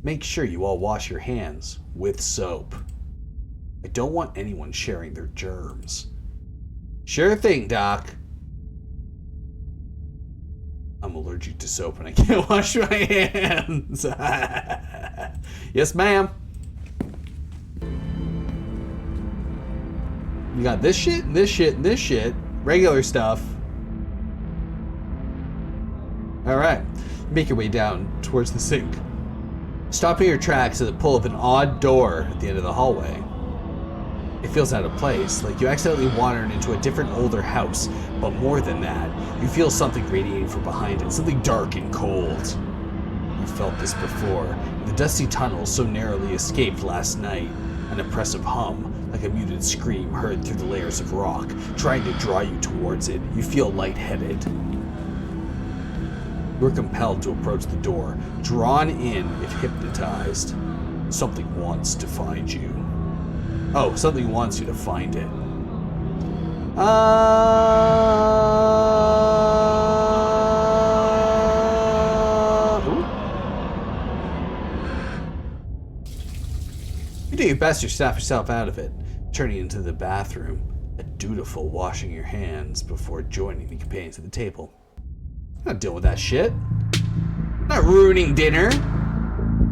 Make sure you all wash your hands with soap. I don't want anyone sharing their germs. Sure thing, Doc. I'm allergic to soap and I can't wash my hands. Yes, ma'am. You got this shit, and this shit, and this shit. Regular stuff. Alright. Make your way down towards the sink. Stopping your tracks at the pull of an odd door at the end of the hallway. It feels out of place, like you accidentally wandered into a different, older house. But more than that, you feel something radiating from behind it, something dark and cold. You felt this before, in the dusty tunnel so narrowly escaped last night. An oppressive hum, like a muted scream heard through the layers of rock, trying to draw you towards it. You feel lightheaded. You are compelled to approach the door, drawn in if hypnotized. Something wants to find you. Oh, something wants you to find it. You do your best to snap yourself out of it, turning into the bathroom, a dutiful washing your hands before joining the companions at the table. I'm not dealing with that shit. I'm not ruining dinner.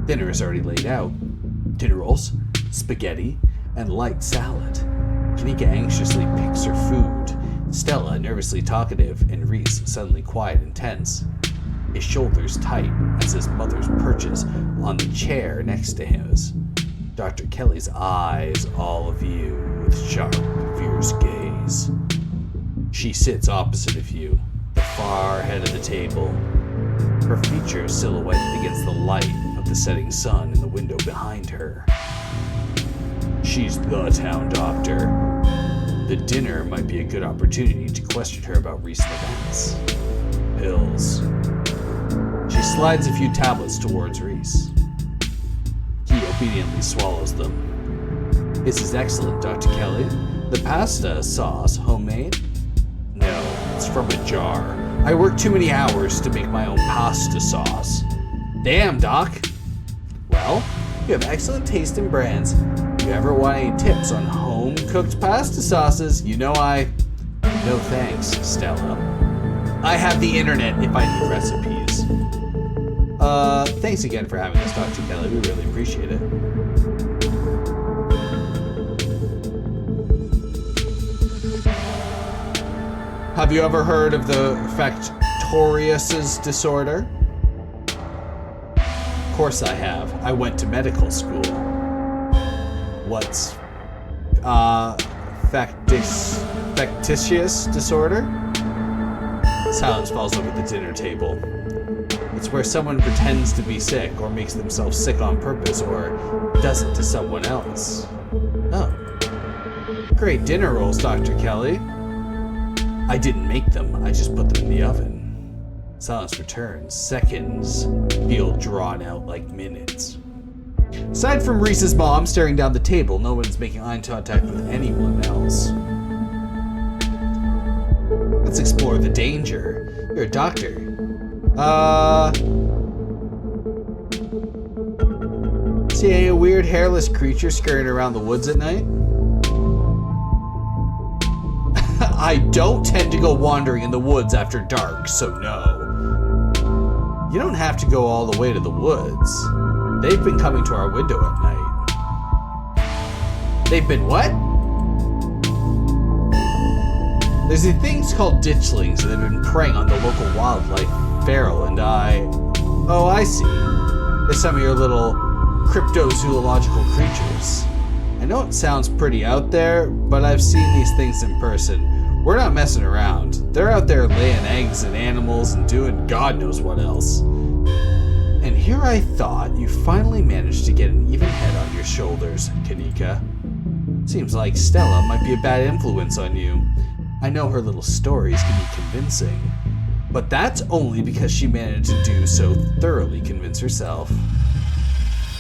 Dinner is already laid out. Dinner rolls, spaghetti, and light salad. Kanika anxiously picks her food, Stella nervously talkative, and Reese suddenly quiet and tense. his shoulders tight as his mother's perches on the chair next to his. Dr. Kelly's eyes all of you with sharp, fierce gaze. She sits opposite of you, the far head of the table, her features silhouetted against the light of the setting sun in the window behind her. She's the town doctor. The dinner might be a good opportunity to question her about recent events. Pills. She slides a few tablets towards Reese. He obediently swallows them. This is excellent, Dr. Kelly. The pasta sauce homemade? No, it's from a jar. I work too many hours to make my own pasta sauce. Damn, Doc. Well, you have excellent taste in brands. If you ever want any tips on home-cooked pasta sauces, you know No thanks, Stella. I have the internet if I need recipes. Thanks again for having us, Dr. Kelly. We really appreciate it. Have you ever heard of the Factorius's disorder? Of course I have. I went to medical school. What's factitious disorder? Silence falls over the dinner table. It's where someone pretends to be sick or makes themselves sick on purpose or does it to someone else. Oh. Great dinner rolls, Dr. Kelly. I didn't make them, I just put them in the oven. Silence returns. Seconds feel drawn out like minutes. Aside from Reese's mom staring down the table, no one's making eye contact with anyone else. Let's explore the danger. You're a doctor. See a weird hairless creature scurrying around the woods at night? I don't tend to go wandering in the woods after dark, so no. You don't have to go all the way to the woods. They've been coming to our window at night. They've been what? There's these things called ditchlings that have been preying on the local wildlife, feral, and Oh, I see. They're some of your little cryptozoological creatures. I know it sounds pretty out there, but I've seen these things in person. We're not messing around. They're out there laying eggs and animals and doing God knows what else. And here I thought you finally managed to get an even head on your shoulders, Kanika. Seems like Stella might be a bad influence on you. I know her little stories can be convincing, but that's only because she managed to do so thoroughly convince herself.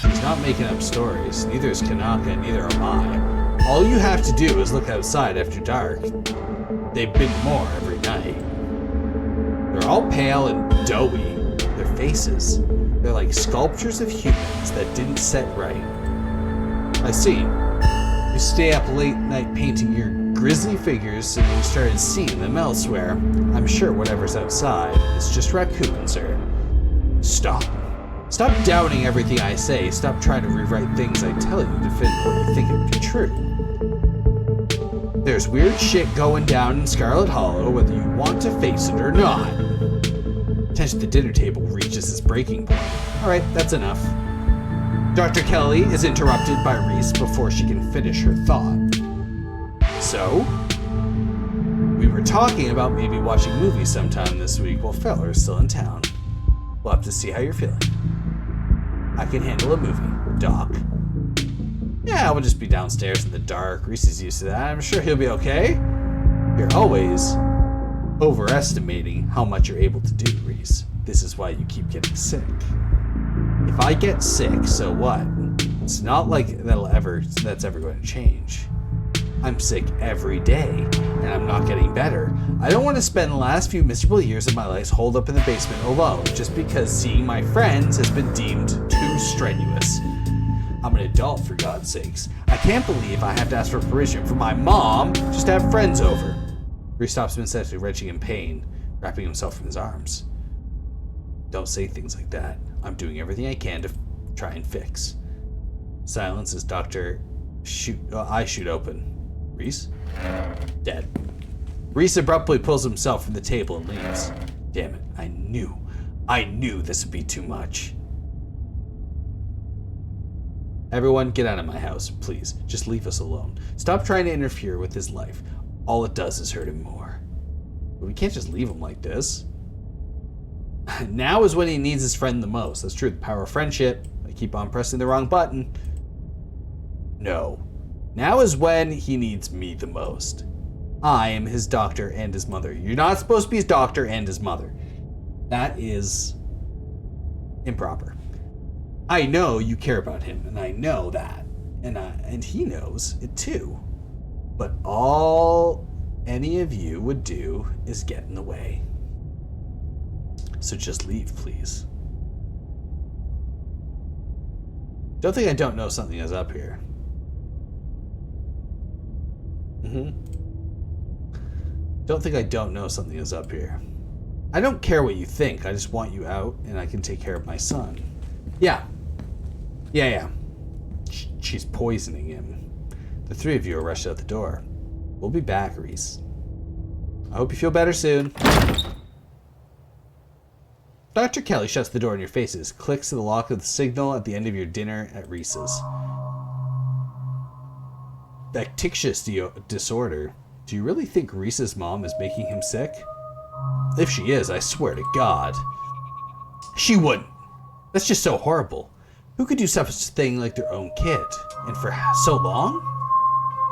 She's not making up stories, neither is Kanaka, neither am I. All you have to do is look outside after dark. They've been more every night. They're all pale and doughy. Their faces, they're like sculptures of humans that didn't set right. I see. You stay up late night painting your grisly figures and you started seeing them elsewhere. I'm sure whatever's outside is just raccoons or... Stop. Stop doubting everything I say. Stop trying to rewrite things I tell you to fit what you think would be true. There's weird shit going down in Scarlet Hollow, whether you want to face it or not. Tension at the dinner table reaches its breaking point. Alright, that's enough. Dr. Kelly is interrupted by Reese before she can finish her thought. So, we were talking about maybe watching movies sometime this week while Feller is still in town. We'll have to see how you're feeling. I can handle a movie, Doc. Yeah, we'll just be downstairs in the dark. Reese is used to that. I'm sure he'll be okay. You're always overestimating how much you're able to do, Reese. This is why you keep getting sick. If I get sick, so what? It's not like that's ever going to change. I'm sick every day, and I'm not getting better. I don't want to spend the last few miserable years of my life holed up in the basement alone just because seeing my friends has been deemed too strenuous. I'm an adult, for God's sakes. I can't believe I have to ask for permission from my mom just to have friends over. Reese stops himself, wrenching in pain, wrapping himself in his arms. Don't say things like that. I'm doing everything I can to try and fix. Silence as eyes shoot open. Reese? Dead. Reese abruptly pulls himself from the table and leaves. Damn it, I knew I knew this would be too much. Everyone, get out of my house, please. Just leave us alone. Stop trying to interfere with his life. All it does is hurt him more. But we can't just leave him like this. Now is when he needs his friend the most. That's true, the power of friendship. I keep on pressing the wrong button. No. Now is when he needs me the most. I am his doctor and his mother. You're not supposed to be his doctor and his mother. That is improper. I know you care about him, and I know that. And he knows it too. But all any of you would do is get in the way. So just leave, please. Don't think I don't know something is up here. Don't think I don't know something is up here. I don't care what you think. I just want you out, and I can take care of my son. Yeah. She's poisoning him. The three of you are rushed out the door. We'll be back, Reese. I hope you feel better soon. Dr. Kelly shuts the door in your faces, clicks to the lock of the signal at the end of your dinner at Reese's. Factitious disorder. Do you really think Reese's mom is making him sick? If she is, I swear to God. She wouldn't. That's just so horrible. Who could do such a thing like their own kid? And for so long?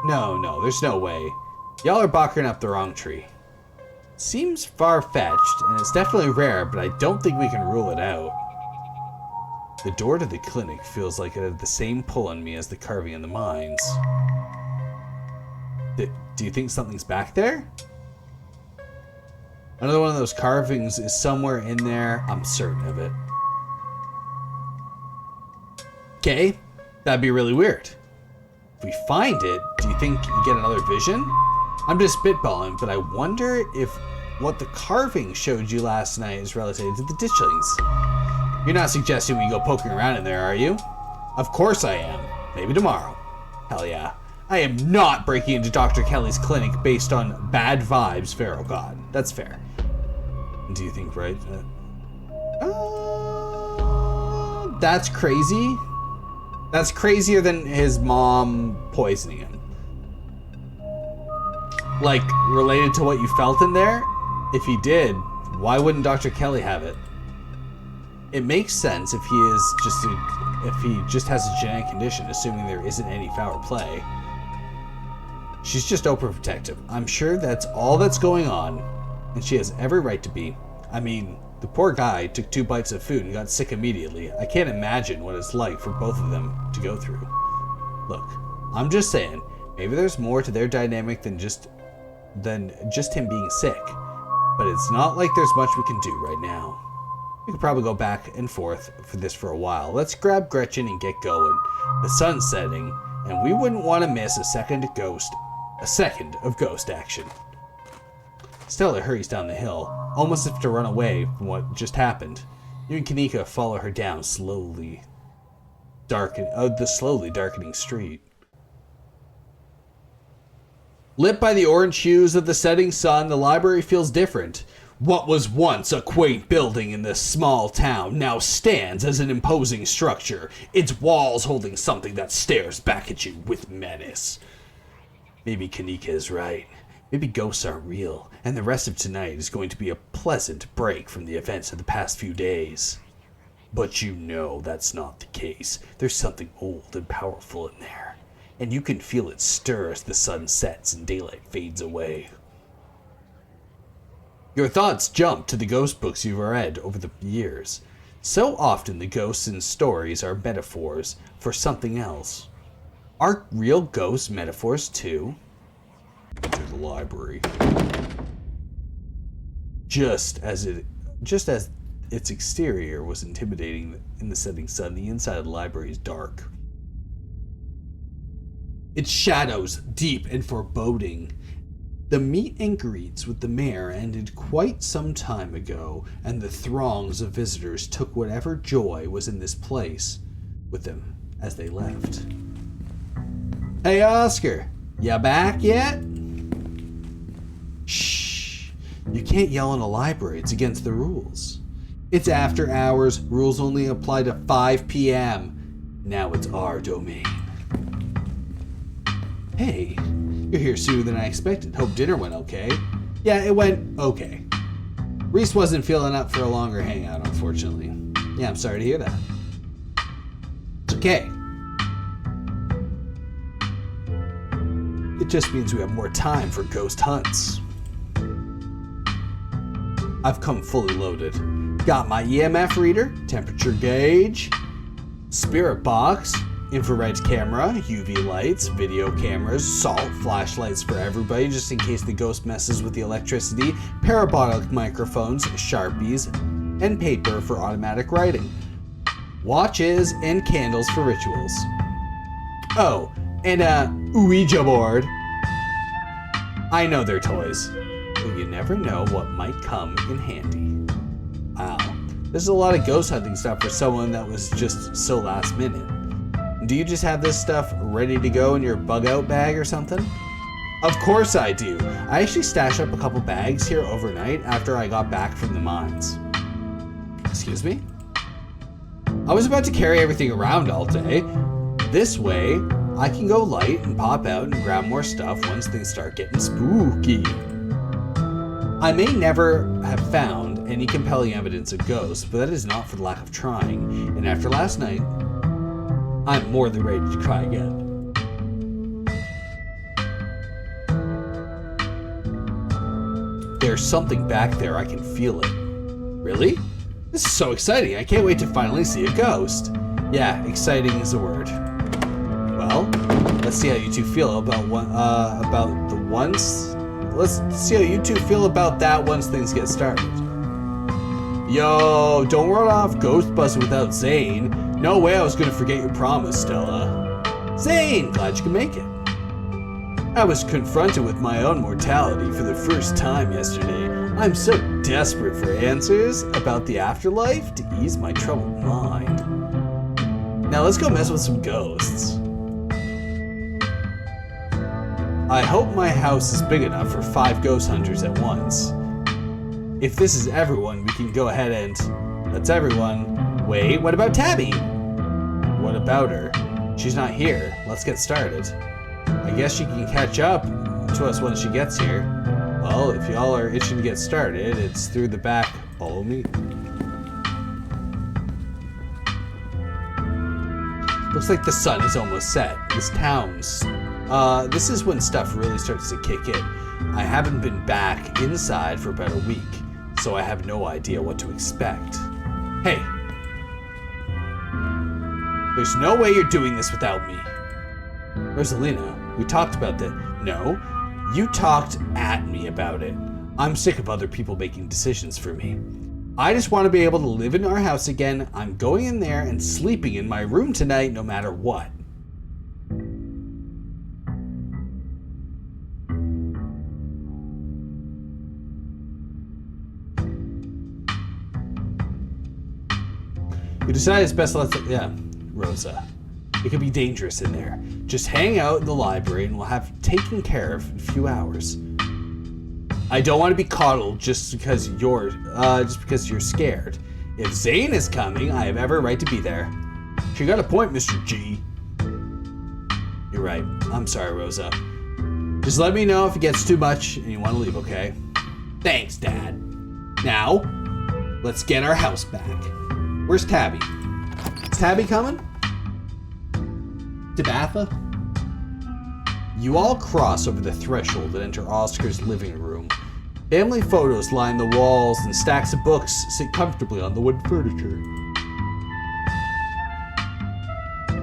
No, there's no way. Y'all are barking up the wrong tree. Seems far-fetched, and it's definitely rare, but I don't think we can rule it out. The door to the clinic feels like it had the same pull on me as the carving in the mines. Do you think something's back there? Another one of those carvings is somewhere in there. I'm certain of it. Okay, that'd be really weird. If we find it, do you think you get another vision? I'm just spitballing, but I wonder if what the carving showed you last night is related to the ditchlings. You're not suggesting we go poking around in there, are you? Of course I am. Maybe tomorrow. Hell yeah. I am not breaking into Dr. Kelly's clinic based on bad vibes Feral got. That's fair. Do you think, right? That's crazy. That's crazier than his mom poisoning him. Like, related to what you felt in there? If he did, why wouldn't Dr. Kelly have it? It makes sense if he just has a genetic condition, assuming there isn't any foul play. She's just overprotective. I'm sure that's all that's going on, and she has every right to be. I mean, the poor guy took 2 bites of food and got sick immediately. I can't imagine what it's like for both of them to go through. Look, I'm just saying, maybe there's more to their dynamic than just him being sick. But it's not like there's much we can do right now. We could probably go back and forth for a while. Let's grab Gretchen and get going. The sun's setting, and we wouldn't want to miss a second of ghost action. Stella hurries down the hill, almost as if to run away from what just happened. You and Kanika follow her down the slowly darkening street. Lit by the orange hues of the setting sun, the library feels different. What was once a quaint building in this small town now stands as an imposing structure, its walls holding something that stares back at you with menace. Maybe Kanika is right. Maybe ghosts aren't real, and the rest of tonight is going to be a pleasant break from the events of the past few days. But you know that's not the case. There's something old and powerful in there, and you can feel it stir as the sun sets and daylight fades away. Your thoughts jump to the ghost books you've read over the years. So often the ghosts in stories are metaphors for something else. Are real ghosts metaphors too? To the library. Just as its exterior was intimidating in the setting sun, the inside of the library is dark. Its shadows deep and foreboding. The meet and greets with the mayor ended quite some time ago, and the throngs of visitors took whatever joy was in this place with them as they left. Hey, Oscar, ya back yet? Shh. You can't yell in a library. It's against the rules. It's after hours. Rules only apply to 5 p.m. Now it's our domain. Hey, you're here sooner than I expected. Hope dinner went okay. Yeah, it went okay. Reese wasn't feeling up for a longer hangout, unfortunately. Yeah, I'm sorry to hear that. It's okay. It just means we have more time for ghost hunts. I've come fully loaded. Got my EMF reader, temperature gauge, spirit box, infrared camera, UV lights, video cameras, salt, flashlights for everybody just in case the ghost messes with the electricity, parabolic microphones, Sharpies, and paper for automatic writing, watches, and candles for rituals. Oh, and a Ouija board. I know they're toys, but you never know what might come in handy. Wow, this is a lot of ghost hunting stuff for someone that was just so last minute. Do you just have this stuff ready to go in your bug out bag or something? Of course I do. I actually stashed up a couple bags here overnight after I got back from the mines. Excuse me? I was about to carry everything around all day. This way, I can go light and pop out and grab more stuff once things start getting spooky. I may never have found any compelling evidence of ghosts, but that is not for the lack of trying. And after last night, I'm more than ready to try again. There's something back there, I can feel it. Really? This is so exciting, I can't wait to finally see a ghost. Yeah, exciting is the word. Well, let's see how you two feel about Let's see how you two feel about that once things get started. Yo, don't run off Ghostbusting without Zane. No way I was gonna forget your promise, Stella. Zane, glad you could make it. I was confronted with my own mortality for the first time yesterday. I'm so desperate for answers about the afterlife to ease my troubled mind. Now let's go mess with some ghosts. I hope my house is big enough for 5 ghost hunters at once. If this is everyone, we can go ahead and... That's everyone. Wait, what about Tabby? What about her? She's not here. Let's get started. I guess she can catch up to us when she gets here. Well, if y'all are itching to get started, it's through the back. Follow me. Looks like the sun is almost set. This town's... this is when stuff really starts to kick in. I haven't been back inside for about a week, so I have no idea what to expect. Hey. There's no way you're doing this without me. Rosalina, we talked about that. No, you talked at me about it. I'm sick of other people making decisions for me. I just want to be able to live in our house again. I'm going in there and sleeping in my room tonight no matter what. We decided it's best yeah, Rosa. It could be dangerous in there. Just hang out in the library and we'll have it taken care of in a few hours. I don't want to be coddled just because you're scared. If Zane is coming, I have every right to be there. You got a point, Mr. G. You're right. I'm sorry, Rosa. Just let me know if it gets too much and you want to leave, okay? Thanks, Dad. Now, let's get our house back. Where's Tabby? Is Tabby coming? Tabitha? You all cross over the threshold and enter Oscar's living room. Family photos line the walls and stacks of books sit comfortably on the wood furniture.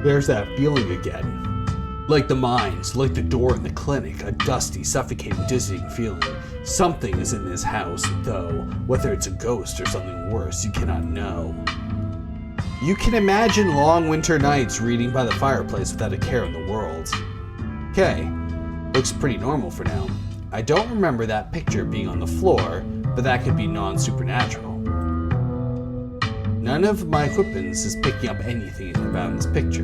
There's that feeling again. Like the mines, like the door in the clinic, a dusty, suffocating, dizzying feeling. Something is in this house, though. Whether it's a ghost or something worse, you cannot know. You can imagine long winter nights reading by the fireplace without a care in the world. Okay, looks pretty normal for now. I don't remember that picture being on the floor, but that could be non-supernatural. None of my equipment is picking up anything about this picture.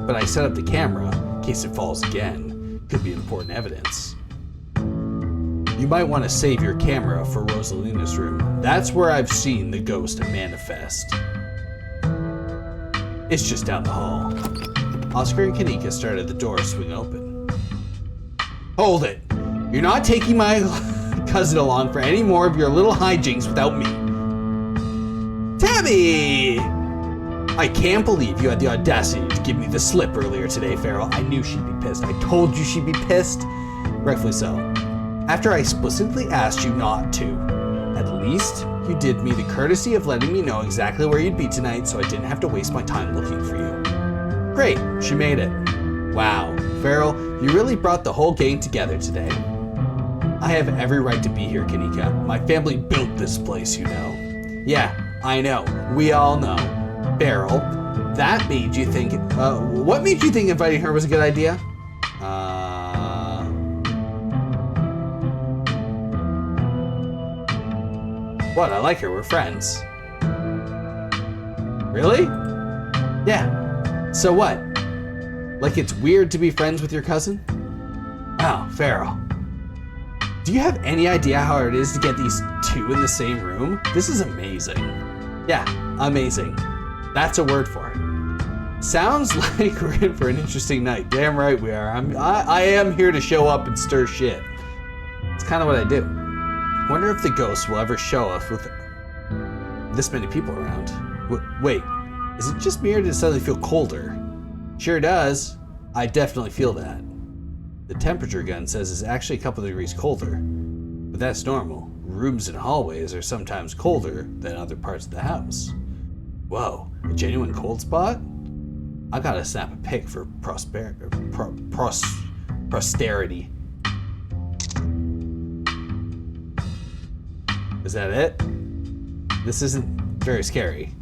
But I set up the camera in case it falls again. Could be important evidence. You might want to save your camera for Rosalina's room. That's where I've seen the ghost manifest. It's just down the hall. Oscar and Kanika started the door swing open. Hold it! You're not taking my cousin along for any more of your little hijinks without me. Tabby! I can't believe you had the audacity to give me the slip earlier today, Feral. I knew she'd be pissed. I told you she'd be pissed. Rightfully so. After I explicitly asked you not to. At least you did me the courtesy of letting me know exactly where you'd be tonight so I didn't have to waste my time looking for you. Great, she made it. Wow, Feral, you really brought the whole gang together today. I have every right to be here, Kanika. My family built this place, you know. Yeah, I know. We all know. Feral, that made you think... what made you think inviting her was a good idea? What? I like her. We're friends. Really? Yeah. So what? Like it's weird to be friends with your cousin? Wow, Feral. Do you have any idea how hard it is to get these two in the same room? This is amazing. Yeah, amazing. That's a word for it. Sounds like we're in for an interesting night. Damn right we are. I am here to show up and stir shit. It's kind of what I do. Wonder if the ghost will ever show up with this many people around. Wait, is it just me or did it suddenly feel colder? Sure does. I definitely feel that. The temperature gun says it's actually a couple degrees colder, but that's normal. Rooms and hallways are sometimes colder than other parts of the house. Whoa, a genuine cold spot? I gotta snap a pic for posterity. Is that it? This isn't very scary.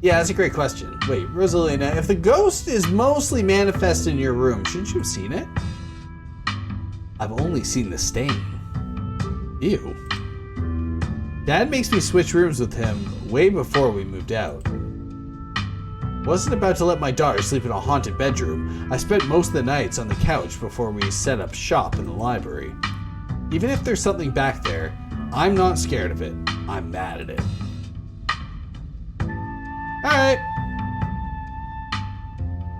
Yeah, that's a great question. Wait, Rosalina, if the ghost is mostly manifest in your room, shouldn't you have seen it? I've only seen the stain. Ew. Dad makes me switch rooms with him way before we moved out. Wasn't about to let my daughter sleep in a haunted bedroom. I spent most of the nights on the couch before we set up shop in the library. Even if there's something back there, I'm not scared of it. I'm mad at it. Alright.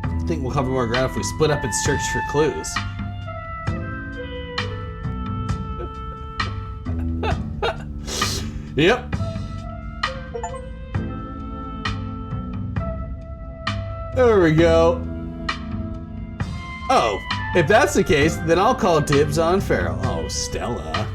I think we'll cover more ground if we split up and search for clues. Yep. There we go. Oh, if that's the case, then I'll call dibs on Feral. Oh, Stella.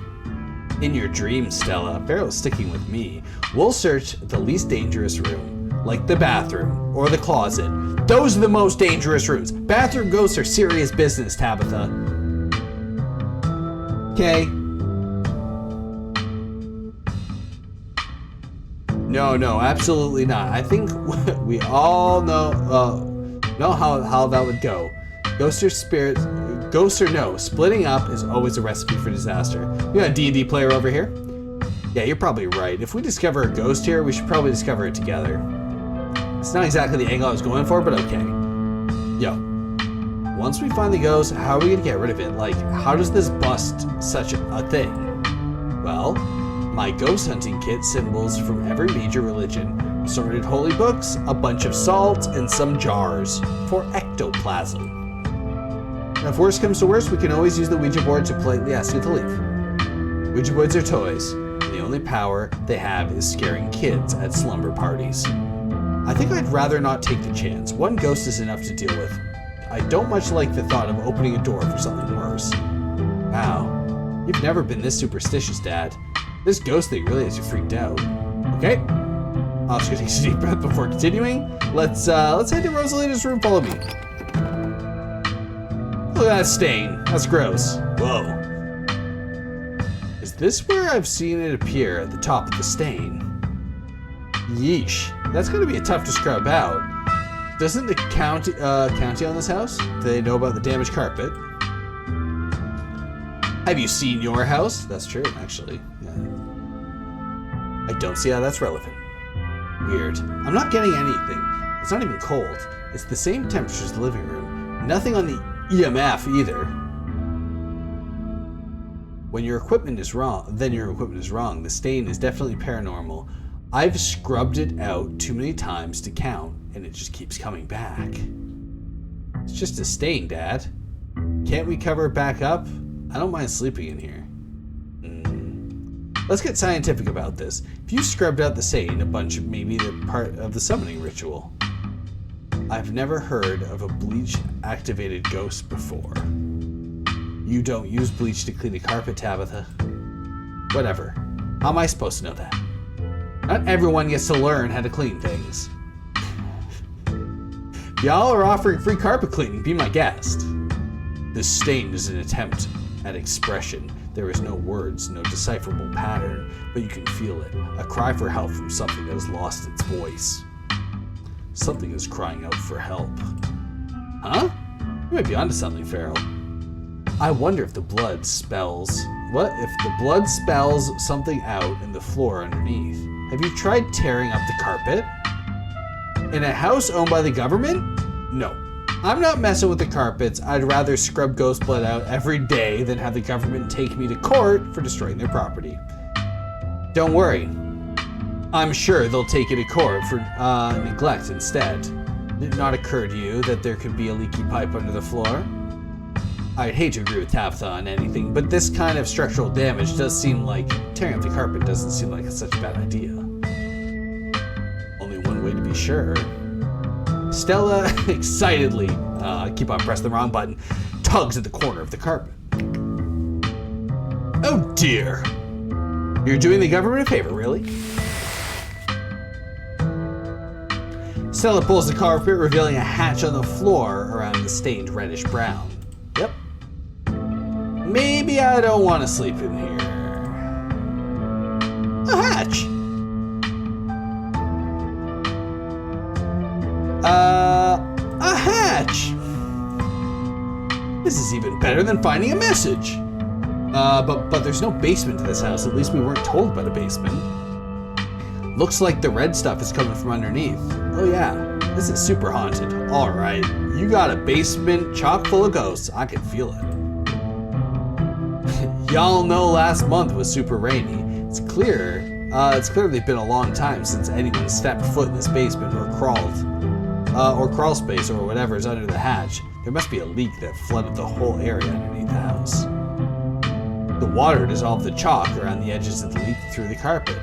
In your dreams, Stella. Feral's sticking with me. We'll search the least dangerous room. Like the bathroom or the closet. Those are the most dangerous rooms. Bathroom ghosts are serious business, Tabitha. Okay. No, absolutely not. I think we all know how that would go. Ghosts or no, splitting up is always a recipe for disaster. We got a D&D player over here. Yeah, you're probably right. If we discover a ghost here, we should probably discover it together. It's not exactly the angle I was going for, but okay. Yo, once we find the ghost, how are we gonna get rid of it? Like, how does this bust such a thing? Well, my ghost hunting kit symbols from every major religion, assorted holy books, a bunch of salt, and some jars for ectoplasm. Now, if worse comes to worse, we can always use the Ouija board to politely ask you to leave. Ouija boards are toys, and the only power they have is scaring kids at slumber parties. I think I'd rather not take the chance. One ghost is enough to deal with. I don't much like the thought of opening a door for something worse. Wow, you've never been this superstitious, Dad. This ghost thing really has you freaked out. Okay, Oscar takes a deep breath before continuing. Let's head to Rosalina's room. Follow me. Look at that stain. That's gross. Whoa. Is this where I've seen it appear at the top of the stain? Yeesh. That's gonna be tough to scrub out. Doesn't the county own this house? Do they know about the damaged carpet? Have you seen your house? That's true, actually. Yeah. I don't see how that's relevant. Weird. I'm not getting anything. It's not even cold. It's the same temperature as the living room. Nothing on the EMF either. When your equipment is wrong, then your equipment is wrong. The stain is definitely paranormal. I've scrubbed it out too many times to count, and it just keeps coming back. It's just a stain, Dad. Can't we cover it back up? I don't mind sleeping in here. Let's get scientific about this. If you scrubbed out the stain, a bunch, maybe the part of the summoning ritual. I've never heard of a bleach-activated ghost before. You don't use bleach to clean a carpet, Tabitha. Whatever. How am I supposed to know that? Not everyone gets to learn how to clean things. Y'all are offering free carpet cleaning, be my guest. This stain is an attempt at expression. There is no words, no decipherable pattern, but you can feel it. A cry for help from something that has lost its voice. Something is crying out for help. Huh? You might be onto something, Feral. I wonder if the blood spells... What? If the blood spells something out in the floor underneath. Have you tried tearing up the carpet? In a house owned by the government? No. I'm not messing with the carpets. I'd rather scrub ghost blood out every day than have the government take me to court for destroying their property. Don't worry. I'm sure they'll take you to court for neglect instead. Did it not occur to you that there could be a leaky pipe under the floor? I'd hate to agree with Tabitha on anything, but this kind of structural damage does seem like tearing up the carpet doesn't seem like such a bad idea. Only one way to be sure. Stella excitedly, keep on pressing the wrong button, tugs at the corner of the carpet. Oh dear. You're doing the government a favor, really? Stella pulls the carpet, revealing a hatch on the floor around the stained reddish brown. Yep. Maybe I don't want to sleep in here. A hatch! A hatch! This is even better than finding a message. But there's no basement to this house. At least we weren't told about a basement. Looks like the red stuff is coming from underneath. Oh yeah, this is super haunted. All right, you got a basement chock full of ghosts. I can feel it. Y'all know last month was super rainy. It's clearly been a long time since anyone stepped foot in this basement or crawl space or whatever is under the hatch. There must be a leak that flooded the whole area underneath the house. The water dissolved the chalk around the edges of the leak through the carpet.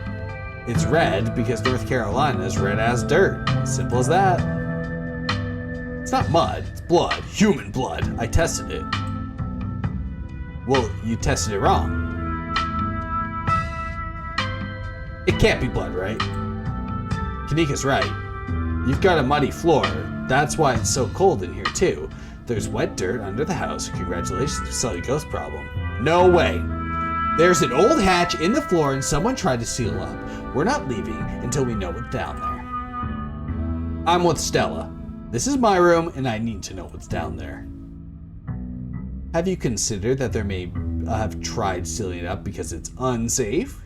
It's red because North Carolina is red as dirt. Simple as that. It's not mud, it's blood. Human blood. I tested it. Well, you tested it wrong. It can't be blood, right? Kanika's right. You've got a muddy floor. That's why it's so cold in here, too. There's wet dirt under the house. Congratulations, you solved your ghost problem. No way. There's an old hatch in the floor and someone tried to seal up. We're not leaving until we know what's down there. I'm with Stella. This is my room and I need to know what's down there. Have you considered that there may have tried sealing it up because it's unsafe?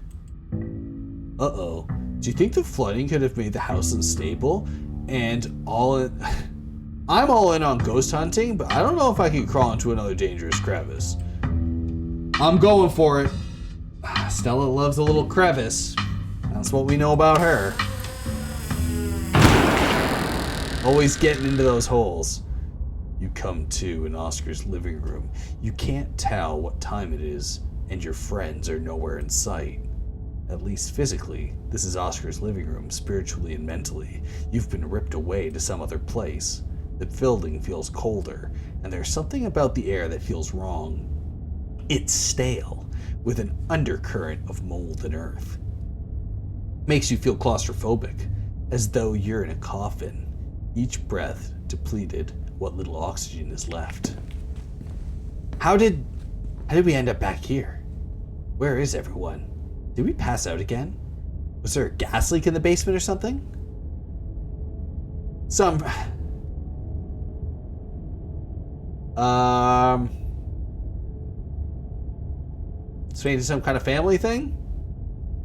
Uh-oh. Do you think the flooding could have made the house unstable? And I'm all in on ghost hunting, but I don't know if I can crawl into another dangerous crevice. I'm going for it. Stella loves a little crevice. That's what we know about her. Always getting into those holes. You come to in Oscar's living room. You can't tell what time it is, and your friends are nowhere in sight. At least physically, this is Oscar's living room. Spiritually and mentally, you've been ripped away to some other place. The building feels colder, and there's something about the air that feels wrong. It's stale, with an undercurrent of mold and earth. Makes you feel claustrophobic, as though you're in a coffin. Each breath depleted what little oxygen is left. How did we end up back here? Where is everyone? Did we pass out again? Was there a gas leak in the basement or something? It's maybe some kind of family thing?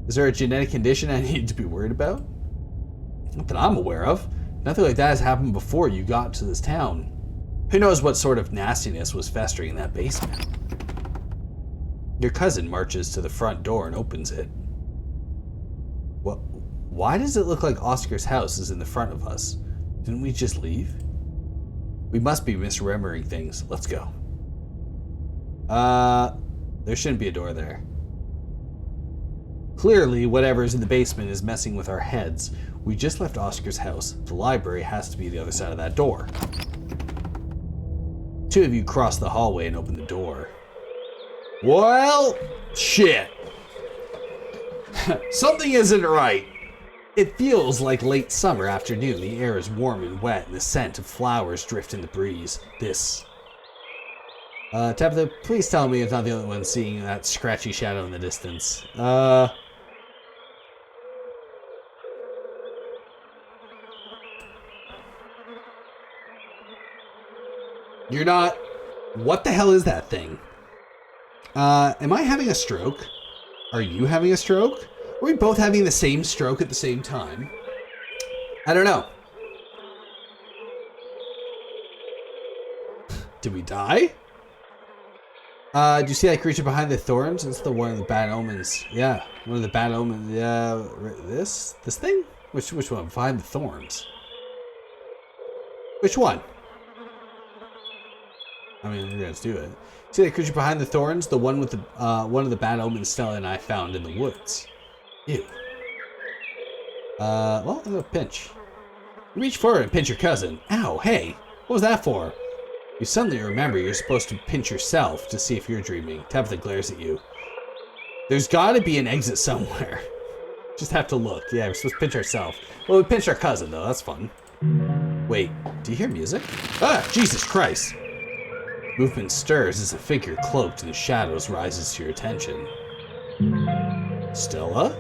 Is there a genetic condition I need to be worried about? Not that I'm aware of. Nothing like that has happened before you got to this town. Who knows what sort of nastiness was festering in that basement? Your cousin marches to the front door and opens it. What? Why does it look like Oscar's house is in the front of us? Didn't we just leave? We must be misremembering things. Let's go. There shouldn't be a door there. Clearly, whatever is in the basement is messing with our heads. We just left Oscar's house. The library has to be the other side of that door. Two of you cross the hallway and open the door. Well, shit. Something isn't right. It feels like late summer afternoon. The air is warm and wet, and the scent of flowers drift in the breeze. Tabitha, please tell me it's not the only one seeing that scratchy shadow in the distance. You're not... What the hell is that thing? Am I having a stroke? Are you having a stroke? Are we both having the same stroke at the same time? I don't know. Did we die? Do you see that creature behind the thorns? It's the one of the bad omens. Yeah, one of the bad omens. Yeah, this thing? Which one? Behind the thorns. Which one? I mean, we're gonna do it. See that creature behind the thorns? The one with the one of the bad omens Stella and I found in the woods. Ew. Well, a pinch. You reach forward and pinch your cousin. Ow, hey, what was that for? You suddenly remember you're supposed to pinch yourself to see if you're dreaming. Tabitha glares at you. There's gotta be an exit somewhere. Just have to look. Yeah, we're supposed to pinch ourselves. Well, we pinched our cousin, though. That's fun. Wait, do you hear music? Ah, Jesus Christ! Movement stirs as a figure cloaked in shadows rises to your attention. Stella?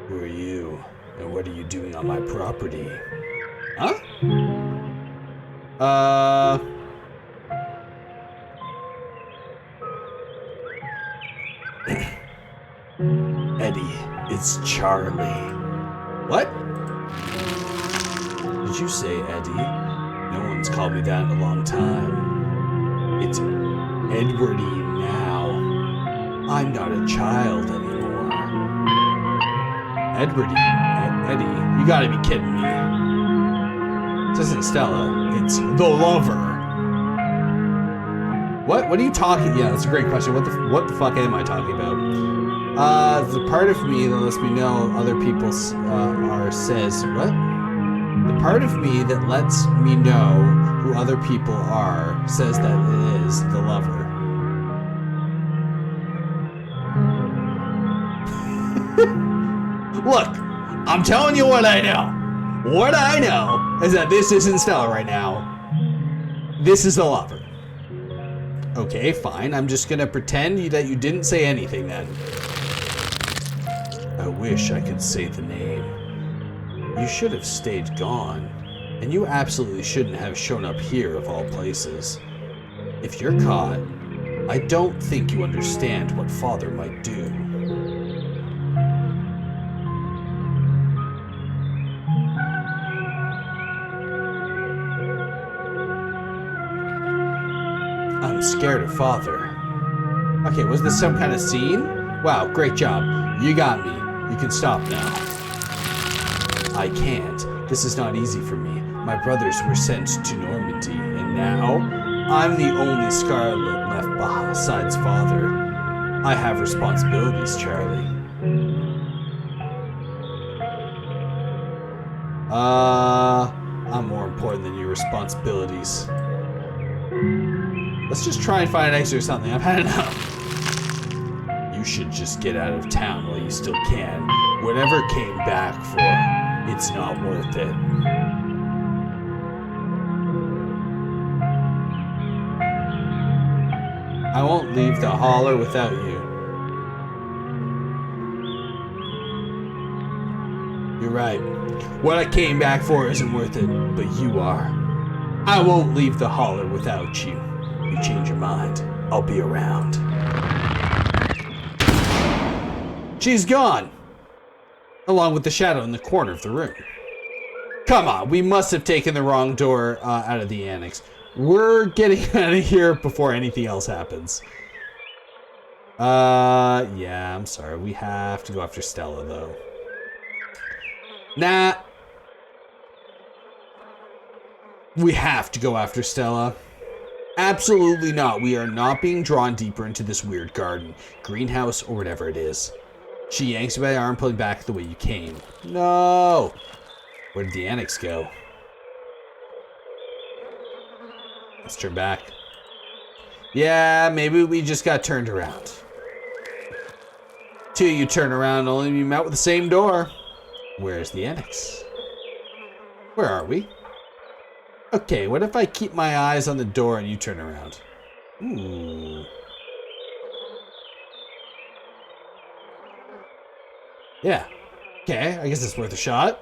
Who are you? And what are you doing on my property? Huh? Eddie, it's Charlie. What? Did you say Eddie? No one's called me that in a long time. It's Edwardy now. I'm not a child anymore. Edwardy? Eddie? You gotta be kidding me. This isn't Stella. It's the lover. What? What are you talking? Yeah, that's a great question. What the fuck am I talking about? The part of me that lets me know other people says what? The part of me that lets me know who other people are says that it is the lover. Look, I'm telling you what I know. What I know is that this isn't Stella right now. This is the lover. Okay, fine. I'm just gonna pretend that you didn't say anything then. I wish I could say the name. You should have stayed gone, and you absolutely shouldn't have shown up here of all places. If you're caught, I don't think you understand what Father might do. I'm scared of Father. Okay, was this some kind of scene? Wow, great job. You got me. You can stop now. I can't. This is not easy for me. My brothers were sent to Normandy, and now I'm the only Scarlet left besides Father. I have responsibilities, Charlie. I'm more important than your responsibilities. Let's just try and find an exit or something. I've had enough. You should just get out of town while you still can. Whatever came back for, it's not worth it. I won't leave the holler without you. You're right. What I came back for isn't worth it, but you are. I won't leave the holler without you. You change your mind, I'll be around. She's gone, along with the shadow in the corner of the room. Come on, we must have taken the wrong door out of the annex. We're getting out of here before anything else happens. Yeah, I'm sorry. We have to go after Stella, though. Nah. We have to go after Stella. Absolutely not. We are not being drawn deeper into this weird garden, greenhouse, or whatever it is. She yanks you by the arm, pulling back the way you came. No! Where did the annex go? Let's turn back. Yeah, maybe we just got turned around. Till you turn around, only to be met with the same door. Where's the annex? Where are we? Okay, what if I keep my eyes on the door and you turn around? Ooh. Yeah. Okay, I guess it's worth a shot.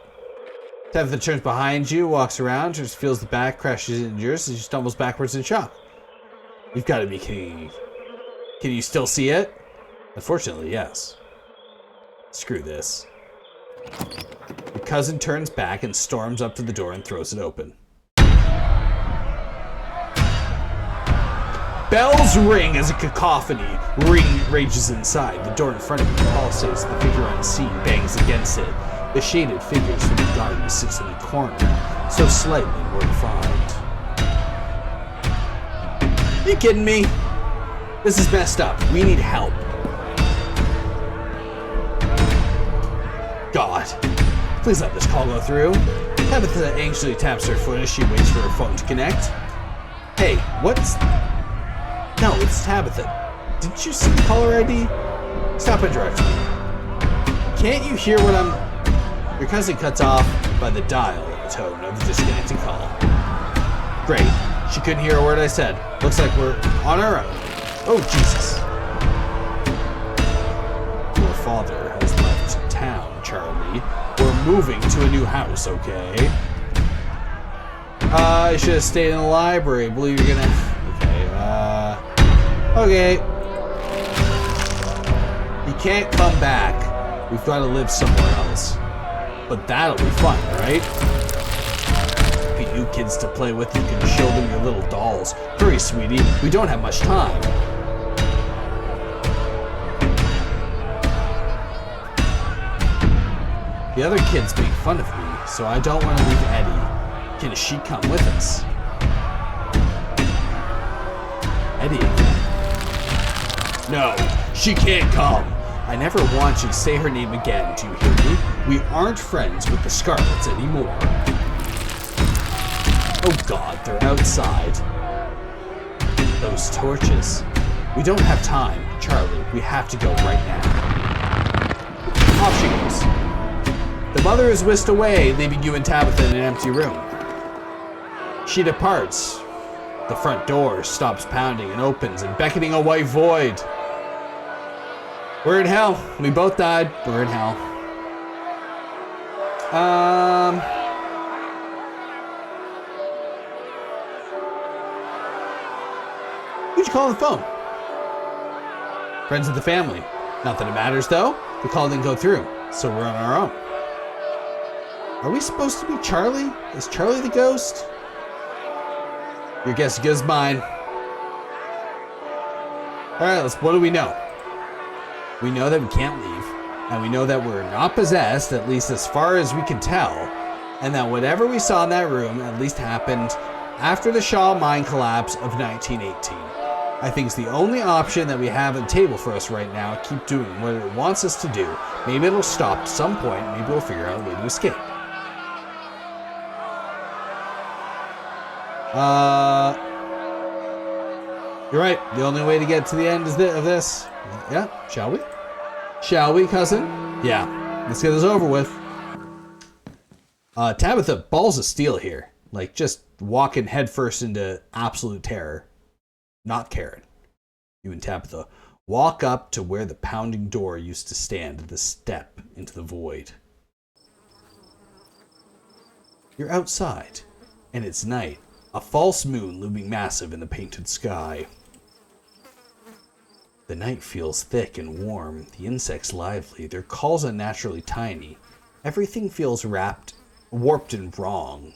Tabitha turns behind you, walks around, just feels the back, crashes into yours, and she stumbles backwards in shock. You've got to be kidding me. Can you still see it? Unfortunately, yes. Screw this. Your cousin turns back and storms up to the door and throws it open. Bells ring as a cacophony rages inside. The door in front of you pulsates. The figure unseen bangs against it. The shaded figures from the garden sits in the corner, so slightly mortified. Are you kidding me? This is messed up. We need help. God. Please let this call go through. Tabitha anxiously taps her foot as she waits for her phone to connect. Hey, what's... No, it's Tabitha. Didn't you see the caller ID? Stop interrupting me. Can't you hear what I'm... Your cousin cuts off by the dial tone of the disconnected call. Great. She couldn't hear a word I said. Looks like we're on our own. Oh, Jesus. Your father has left town, Charlie. We're moving to a new house, okay? I should have stayed in the library. Believe you're gonna... Okay. He can't come back. We've got to live somewhere else. But that'll be fun, right? Be new kids to play with. You can show them your little dolls. Hurry, sweetie. We don't have much time. The other kids make fun of me, so I don't want to leave Eddie. Can she come with us? Eddie again. No, she can't come. I never want you to say her name again, do you hear me? We aren't friends with the Scarlets anymore. Oh God, they're outside. Those torches. We don't have time, Charlie. We have to go right now. Off she goes. The mother is whisked away, leaving you and Tabitha in an empty room. She departs. The front door stops pounding and opens and beckoning a white void. We're in hell. We both died. We're in hell. Who'd you call on the phone? Friends of the family. Not that it matters, though. The call didn't go through, so we're on our own. Are we supposed to be Charlie? Is Charlie the ghost? Your guess is good as mine. Alright, what do we know? We know that we can't leave, and we know that we're not possessed, at least as far as we can tell, and that whatever we saw in that room at least happened after the Shaw mine collapse of 1918. I think it's the only option that we have on the table for us right now. Keep doing what it wants us to do. Maybe it'll stop at some point, maybe we'll figure out a way to escape. You're right. The only way to get to the end is of this. Yeah, shall we? Shall we, cousin? Yeah, let's get this over with. Tabitha, balls of steel here. Like, just walking headfirst into absolute terror. Not Karen. You and Tabitha walk up to where the pounding door used to stand at the step into the void. You're outside, and it's night. A false moon looming massive in the painted sky. The night feels thick and warm, the insects lively, their calls unnaturally tiny. Everything feels wrapped warped and wrong.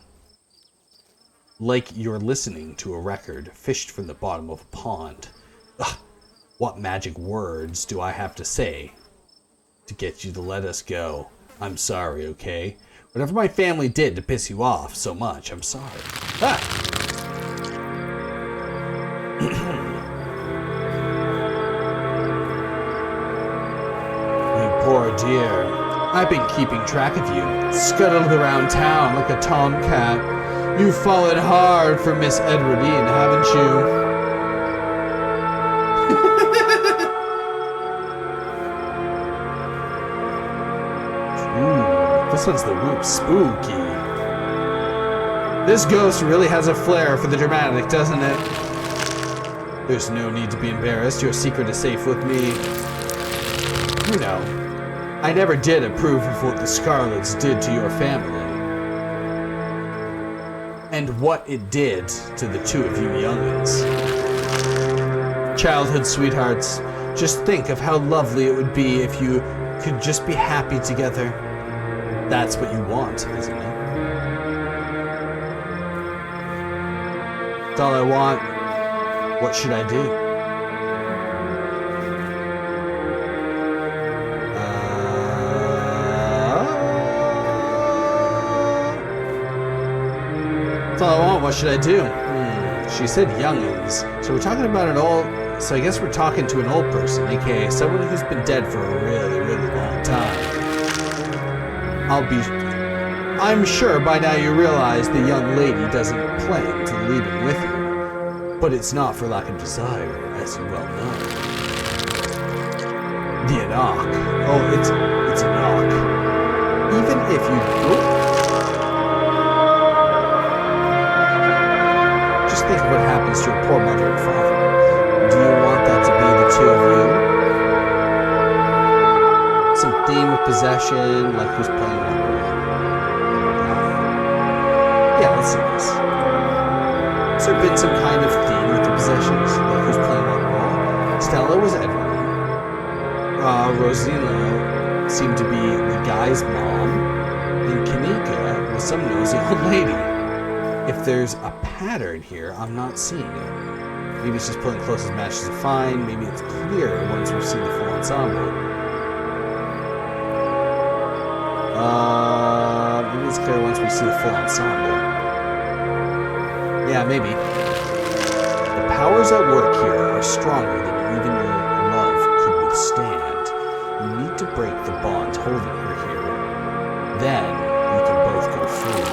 Like you're listening to a record fished from the bottom of a pond. Ugh, what magic words do I have to say to get you to let us go? I'm sorry, okay? Whatever my family did to piss you off so much, I'm sorry. Ah! You poor dear. I've been keeping track of you, scuttled around town like a tomcat. You've fallen hard for Miss Edwardine, haven't you? Ooh, this one's the whoop spooky. This ghost really has a flair for the dramatic, doesn't it? There's no need to be embarrassed. Your secret is safe with me. You know, I never did approve of what the Scarlets did to your family. And what it did to the two of you young'uns. Childhood sweethearts, just think of how lovely it would be if you could just be happy together. That's what you want, isn't it? That's all I want. What should I do? That's all I want. What should I do? She said youngins. So we're talking about an old... So I guess we're talking to an old person, aka someone who's been dead for a really, really long time. I'm sure by now you realize the young lady doesn't plan to leave him with you. But it's not for lack of desire, as you well know. The Enoch. Oh, it's Enoch. Even if you... Just think of what happens to your poor mother and father. Do you want that to be the two of you? Some theme of possession, like who's playing what role? Yeah, let's see this. Has there been some kind of theme with the possessions, like who's playing what role? Stella was Edward. Rosina seemed to be the guy's mom, and Kanika was some nosy old lady. If there's a pattern here, I'm not seeing it. Maybe it's just pulling closest matches to find. Maybe it's clear once we've seen the full ensemble. Maybe it's clear once we see the full ensemble. Yeah, maybe. The powers at work here are stronger than even your love could withstand. You need to break the bond holding her here. Then you can both go free.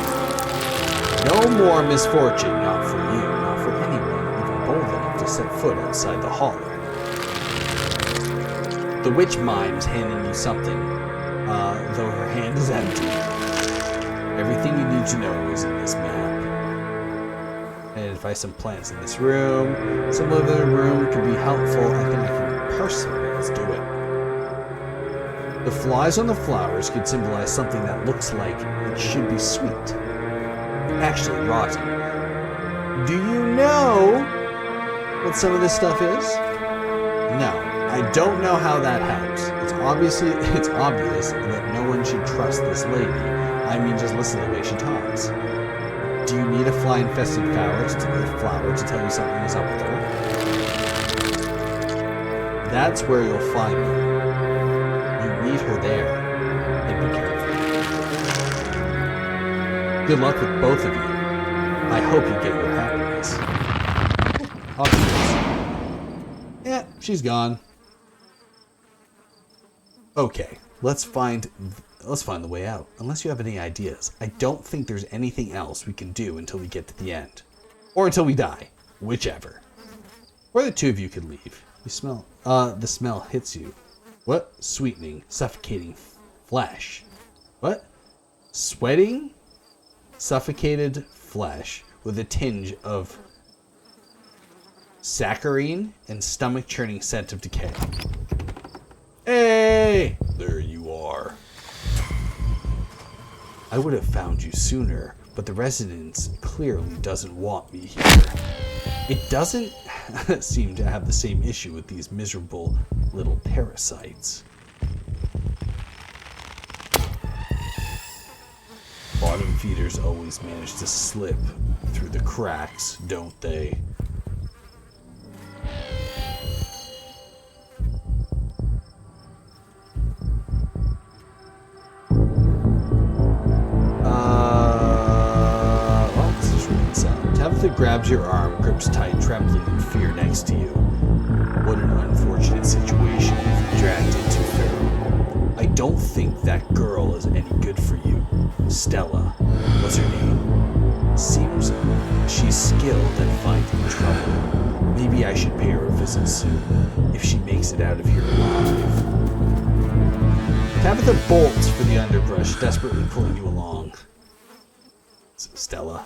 No more misfortune, not for you, not for anyone even bold enough to set foot outside the hall. The witch mime's handing you something, though her hand is empty. Everything you need to know is in this map. Identify some plants in this room. Some living room could be helpful. I think I can personally. Let's do it. The flies on the flowers could symbolize something that looks like it should be sweet. Actually rotten. Do you know what some of this stuff is? No, I don't know how that helps. It's obvious that no one should trust this lady. I mean, just listen to the way she talks. Do you need a fly-infested flower to tell you something is up with her? That's where you'll find me. You meet her there, and be careful. Good luck with both of you. I hope you get your happiness. Yeah, she's gone. Okay, let's find the way out. Unless you have any ideas. I don't think there's anything else we can do until we get to the end. Or until we die. Whichever. Or the two of you could leave. You smell... the smell hits you. What? Sweetening. Suffocating flesh. What? Sweating? Suffocated flesh with a tinge of saccharine and stomach-churning scent of decay. Hey! There you are. I would have found you sooner, but the residence clearly doesn't want me here. It doesn't seem to have the same issue with these miserable little parasites. Bottom feeders always manage to slip through the cracks, don't they? Well, this is really sad. Tabitha grabs your arm, grips tight, trembling in fear next to you. What an unfortunate situation you've dragged into, Feral. I don't think that girl is any good for you. Stella, what's her name? Seems she's skilled at finding trouble. Maybe I should pay her a visit soon, if she makes it out of here alive. Tabitha bolts for the underbrush, desperately pulling you along. Stella.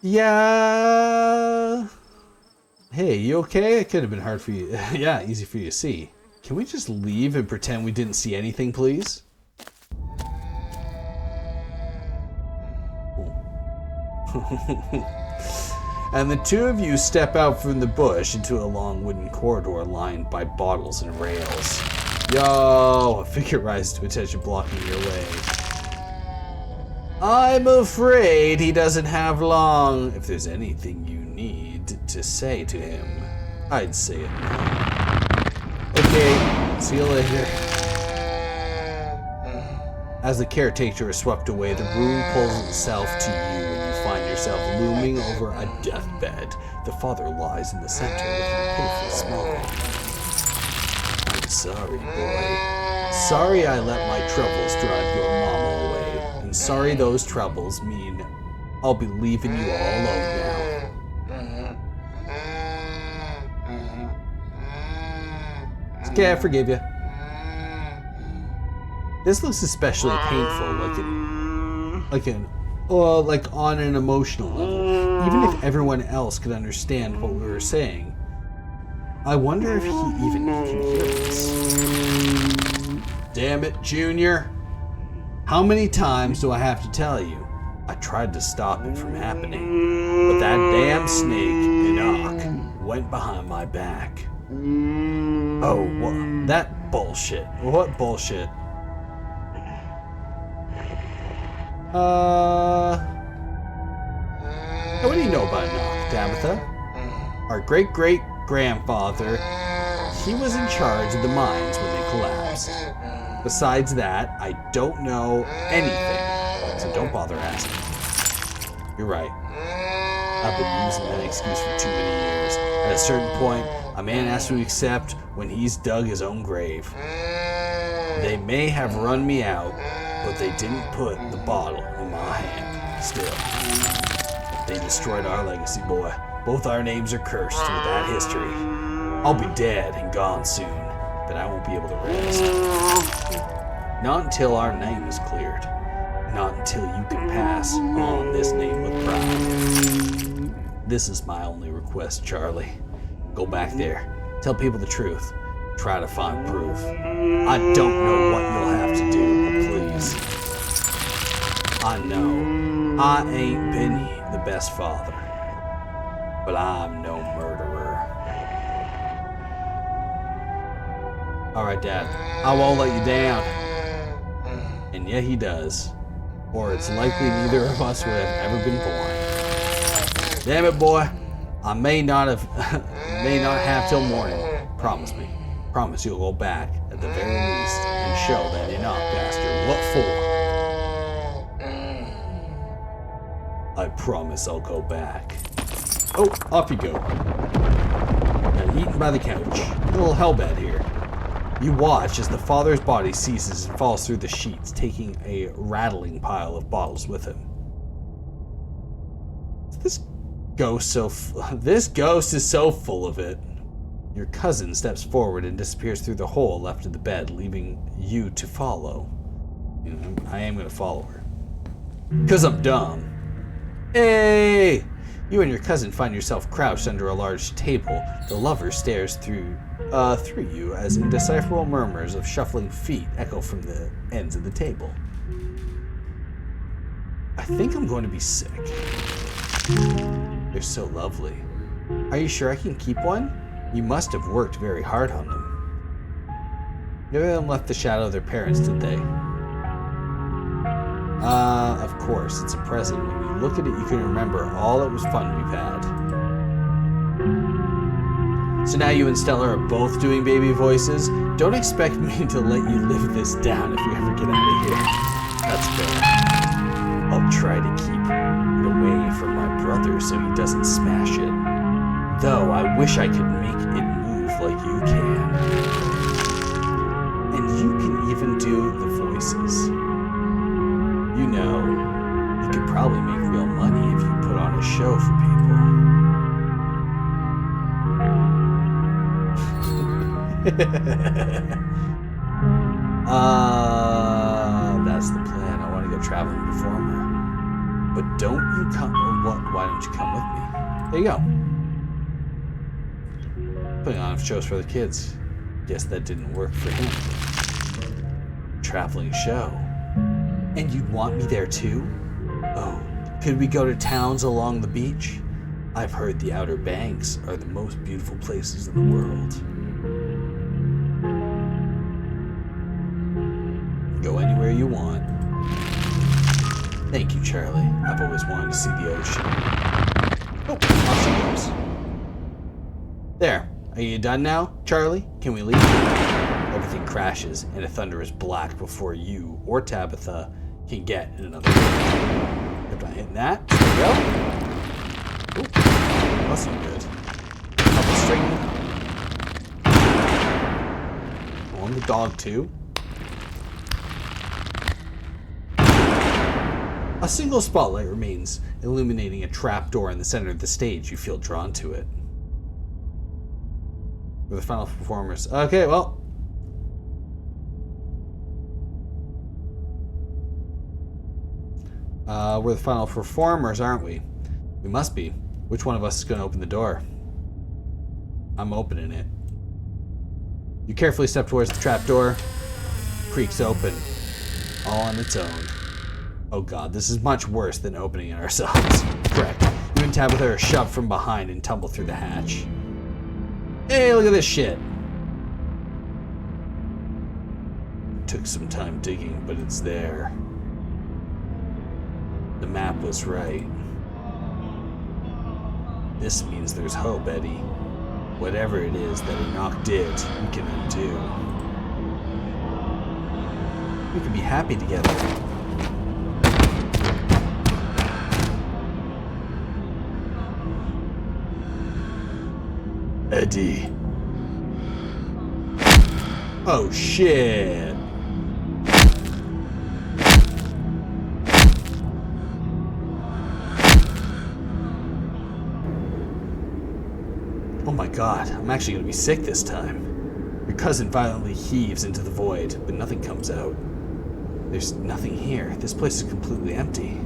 Yeah. Hey, you okay? It could have been hard for you. Yeah, easy for you to see. Can we just leave and pretend we didn't see anything, please? And the two of you step out from the bush into a long wooden corridor lined by bottles and rails. Yo, a figure rises to attention, blocking your way. I'm afraid he doesn't have long. If there's anything you need to say to him, I'd say it now. Okay, see you later. As the caretaker is swept away, the room pulls itself to you and you find yourself looming over a deathbed. The father lies in the center, looking pitifully small. I'm sorry, boy. Sorry I let my troubles drive your mama away. And sorry those troubles mean I'll be leaving you all alone now. It's okay, I forgive you. This looks especially painful, like on an emotional level. Even if everyone else could understand what we were saying, I wonder if he even can hear us. Damn it, Junior. How many times do I have to tell you? I tried to stop it from happening, but that damn snake, Enoch, went behind my back. Oh, what? That bullshit. What bullshit? What do you know about Enoch, Tabitha? Our great-great-grandfather, he was in charge of the mines when they collapsed. Besides that, I don't know anything, so don't bother asking. You're right. I've been using that excuse for too many years. At a certain point, a man has to accept when he's dug his own grave. They may have run me out, but they didn't put the bottle in my hand. Still, they destroyed our legacy, boy. Both our names are cursed with that history. I'll be dead and gone soon, but I won't be able to rest. Not until our name is cleared. Not until you can pass on this name with pride. This is my only request, Charlie. Go back there. Tell people the truth. Try to find proof. I don't know what you'll have to do, but please. I know I ain't been the best father, but I'm no murderer. Alright, Dad. I won't let you down. And yet he does. Or it's likely neither of us would have ever been born. Damn it, boy. I may not have till morning. Promise me. Promise you'll go back at the very least and show that Enoch bastard what for. I promise I'll go back. Oh, off you go. Now eaten by the couch. A little hellbed here. You watch as the father's body ceases and falls through the sheets, taking a rattling pile of bottles with him. This ghost is so full of it. Your cousin steps forward and disappears through the hole left in the bed, leaving you to follow. I am going to follow her. Because I'm dumb. Hey! You and your cousin find yourself crouched under a large table. The lover stares through you as indecipherable murmurs of shuffling feet echo from the ends of the table. I think I'm going to be sick. They're so lovely. Are you sure I can keep one? You must have worked very hard on them. Neither of them left the shadow of their parents, did they? Of course, it's a present. When you look at it, you can remember all that was fun we've had. So now you and Stella are both doing baby voices. Don't expect me to let you live this down if we ever get out of here. That's fair. I'll try to keep it away from my brother so he doesn't smash it. Though I wish I could make it move like you can. And you can even do the voices. You know, you could probably make real money if you put on a show for people. That's the plan. I want to go traveling performer. But don't you come, why don't you come with me? There you go. Putting on shows for the kids. Guess that didn't work for him. Traveling show. And you'd want me there too? Oh, could we go to towns along the beach? I've heard the Outer Banks are the most beautiful places in the world. Go anywhere you want. Thank you, Charlie. I've always wanted to see the ocean. Oh, off she goes. There. Are you done now, Charlie? Can we leave? Everything crashes, and a thunderous black before you or Tabitha can get in another room. Kept on hitting that. There we go. Oh, that's not good. Couple string. On the dog, too. A single spotlight remains, illuminating a trapdoor in the center of the stage. You feel drawn to it. We're the final performers. Okay, well. We're the final performers, aren't we? We must be. Which one of us is going to open the door? I'm opening it. You carefully step towards the trapdoor. Creaks open. All on its own. Oh god, this is much worse than opening it ourselves. Correct. You and Tabitha are shoved from behind and tumble through the hatch. Hey, look at this shit. Took some time digging, but it's there. The map was right. This means there's hope, Eddie. Whatever it is that Enoch did, we can undo. We can be happy together. Eddie. Oh shit. Oh my god, I'm actually gonna be sick this time. Your cousin violently heaves into the void, but nothing comes out. There's nothing here. This place is completely empty.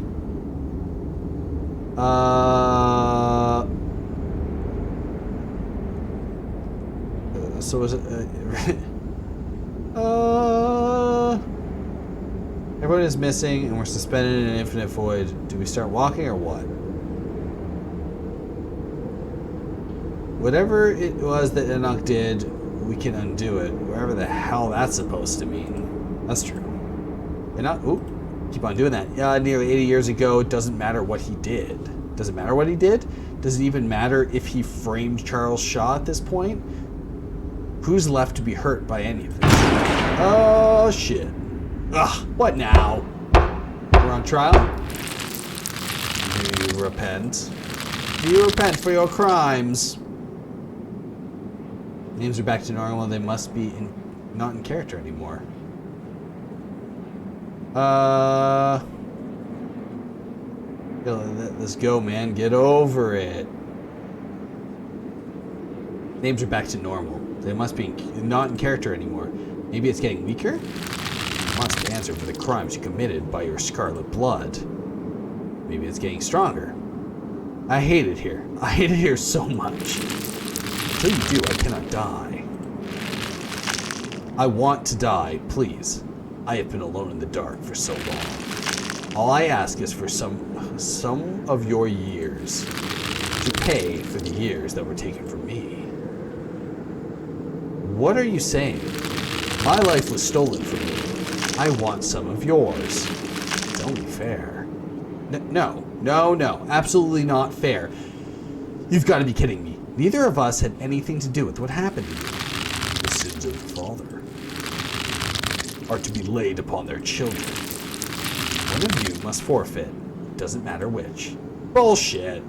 So is it... Everyone is missing, and we're suspended in an infinite void. Do we start walking, or what? Whatever it was that Enoch did, we can undo it. Wherever the hell that's supposed to mean. That's true. Enoch... Ooh, keep on doing that. Yeah, nearly 80 years ago, it doesn't matter what he did. Does it matter what he did? Does it even matter if he framed Charles Shaw at this point? Who's left to be hurt by any of this? Oh, shit. Ugh, what now? We're on trial? Do you repent? Do you repent for your crimes? Names are back to normal, and they must be not in character anymore. Let's go, man. Get over it. Names are back to normal. They must be not in character anymore. Maybe it's getting weaker? You must answer for the crimes you committed by your scarlet blood. Maybe it's getting stronger. I hate it here. I hate it here so much. Until you do, I cannot die. I want to die, please. I have been alone in the dark for so long. All I ask is for some of your years. to pay for the years that were taken from me. What are you saying? My life was stolen from me. I want some of yours. It's only fair. No. Absolutely not fair. You've got to be kidding me. Neither of us had anything to do with what happened to you. The sins of the father are to be laid upon their children. One of you must forfeit. Doesn't matter which. Bullshit.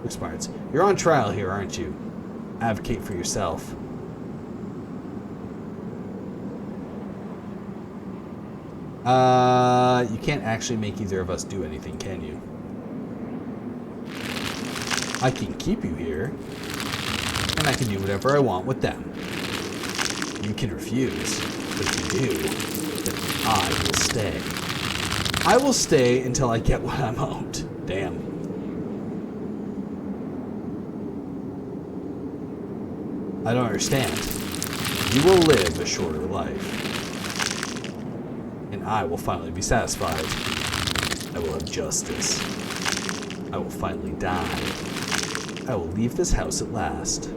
Look, Smarts, you're on trial here, aren't you? Advocate for yourself. You can't actually make either of us do anything, can you? I can keep you here, and I can do whatever I want with them. You can refuse, but if you do, then I will stay. I will stay until I get what I'm owed. Damn. I don't understand. You will live a shorter life. And I will finally be satisfied. I will have justice. I will finally die. I will leave this house at last.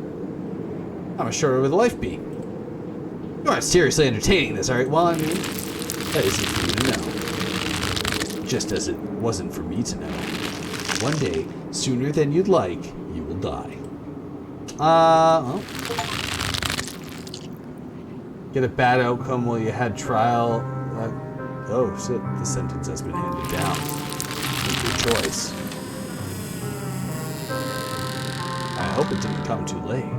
How much shorter will the life be? You aren't seriously entertaining this, alright? Well, I mean, that isn't for you to know. Just as it wasn't for me to know. One day, sooner than you'd like, you will die. Well. Get a bad outcome while you had trial. Oh, shit. The sentence has been handed down. Make your choice. I hope it didn't come too late.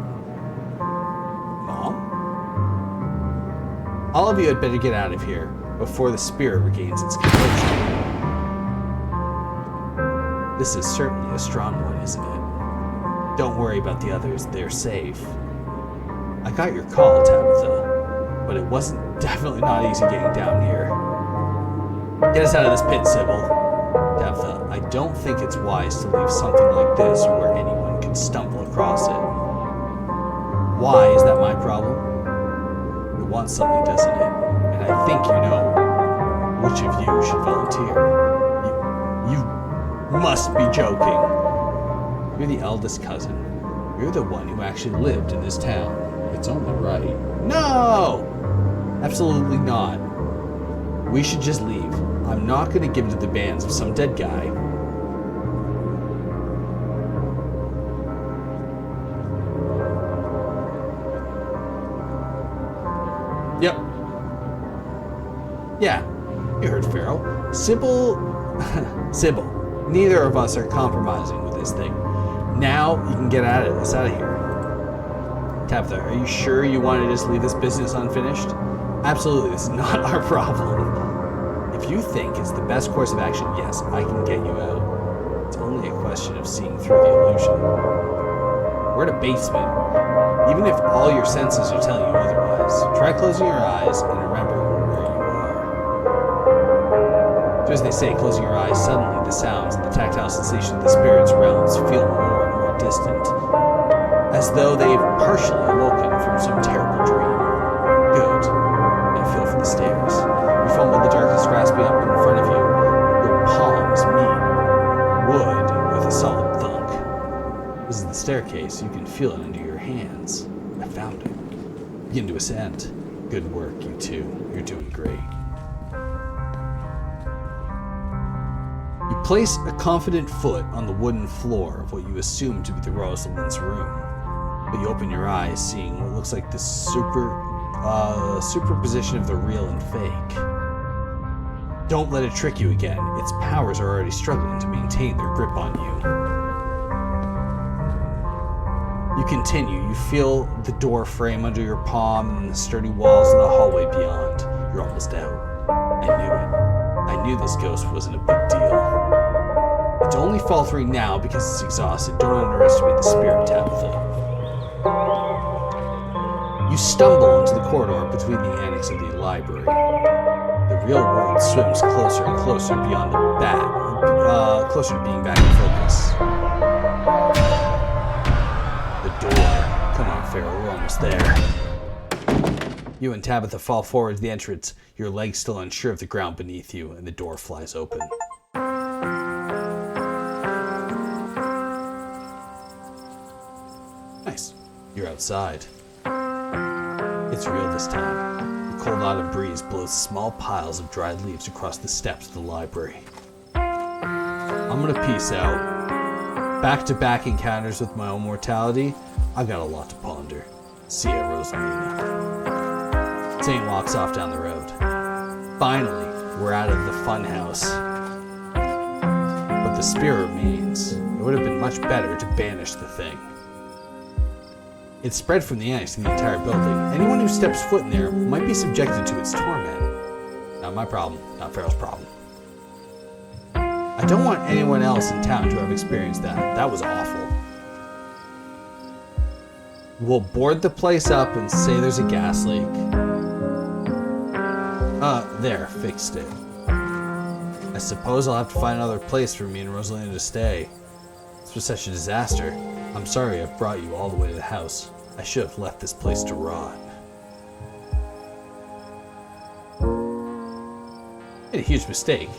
Mom? All of you had better get out of here before the spirit regains its composure. This is certainly a strong one, isn't it? Don't worry about the others. They're safe. I got your call, Tabitha, but it wasn't definitely not easy getting down here. Get us out of this pit, Sybil. Tabitha, I don't think it's wise to leave something like this where anyone can stumble across it. Why is that my problem? It wants something, doesn't it? And I think you know which of you should volunteer. You must be joking. You're the eldest cousin. You're the one who actually lived in this town. It's only right. No! Absolutely not. We should just leave. I'm not going to give to the bands of some dead guy. Yep. Yeah, you heard Feral. Sybil, neither of us are compromising with this thing. Now you can get us out of here. Tabitha, are you sure you want to just leave this business unfinished? Absolutely, this is not our problem. If you think it's the best course of action, yes, I can get you out. It's only a question of seeing through the illusion. We're in a basement. Even if all your senses are telling you otherwise, try closing your eyes and remember where you are. So as they say, closing your eyes, suddenly the sounds and the tactile sensation of the spirit's realms feel more and more distant, as though they've partially awoken from some terrible dream. Good. Now feel for the stairs. You fumble the darkness grasping up in front of you. Your palms meet wood with a solid thunk. This is the staircase. You can feel it under your hands. I found it. Begin to ascend. Good work, you two. You're doing great. You place a confident foot on the wooden floor of what you assume to be the Rosalind's room. But you open your eyes, seeing what looks like the superposition of the real and fake. Don't let it trick you again. Its powers are already struggling to maintain their grip on you. You continue. You feel the door frame under your palm and the sturdy walls of the hallway beyond. You're almost out. I knew it. I knew this ghost wasn't a big deal. It's only faltering now because it's exhausted. Don't underestimate the spirit, Tabitha. You stumble into the corridor between the annex and the library. The real world swims closer and closer beyond closer to being back in focus. The door. Come on, Feral, we're almost there. You and Tabitha fall forward to the entrance, your legs still unsure of the ground beneath you, and the door flies open. You're outside. It's real this time. The cold autumn breeze blows small piles of dried leaves across the steps of the library. I'm gonna peace out. Back-to-back encounters with my own mortality, I got a lot to ponder. See ya, Rosalina. Zane walks off down the road. Finally, we're out of the fun house. But the spirit remains. It would have been much better to banish the thing. It's spread from the annex to the entire building. Anyone who steps foot in there might be subjected to its torment. Not my problem, not Feral's problem. I don't want anyone else in town to have experienced that. That was awful. We'll board the place up and say there's a gas leak. There, fixed it. I suppose I'll have to find another place for me and Rosalina to stay. This was such a disaster. I'm sorry I brought you all the way to the house. I should have left this place to rot. Made a huge mistake.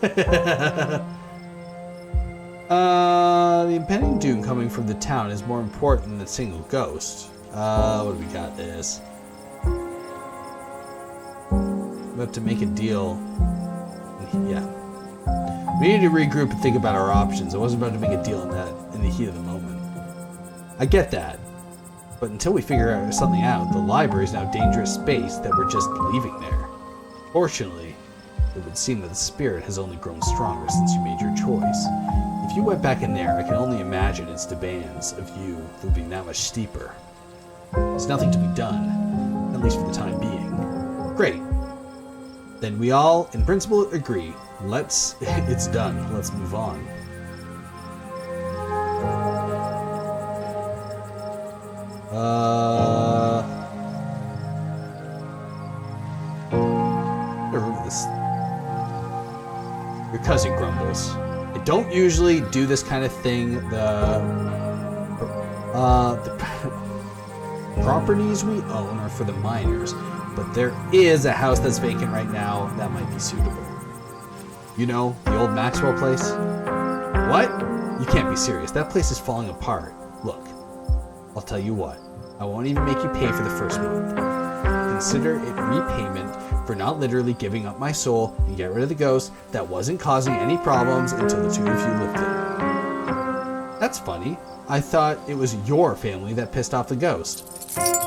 The impending doom coming from the town is more important than the single ghost. What do we got this? We have to make a deal. Yeah. We need to regroup and think about our options. I wasn't about to make a deal on that in the heat of the moment. I get that. But until we figure something out, the library is now a dangerous space that we're just leaving there. Fortunately, it would seem that the spirit has only grown stronger since you made your choice. If you went back in there, I can only imagine its demands of you would be that much steeper. There's nothing to be done, at least for the time being. Great. Then we all, in principle, agree. It's done. Let's move on. Remember this. Your cousin grumbles. I don't usually do this kind of thing. The properties we own are for the miners, but there is a house that's vacant right now that might be suitable. You know, the old Maxwell place? What? You can't be serious. That place is falling apart. Look, I'll tell you what. I won't even make you pay for the first month. Consider it repayment for not literally giving up my soul and get rid of the ghost that wasn't causing any problems until the two of you lived in. That's funny. I thought it was your family that pissed off the ghost.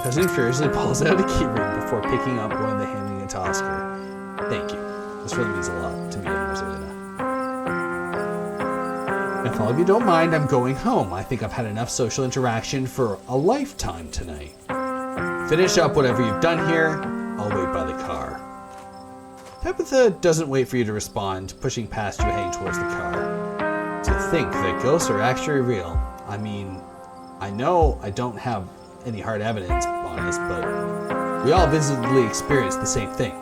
Cousin furiously pulls out a keyring before picking up one and handing it to Oscar. Thank you. This really means a lot to me and Rosalina. If all of you don't mind, I'm going home. I think I've had enough social interaction for a lifetime tonight. Finish up whatever you've done here. I'll wait by the car. Tabitha doesn't wait for you to respond, pushing past you heading towards the car. To think that ghosts are actually real. I mean, I know I don't have any hard evidence on this, but we all visibly experienced the same thing.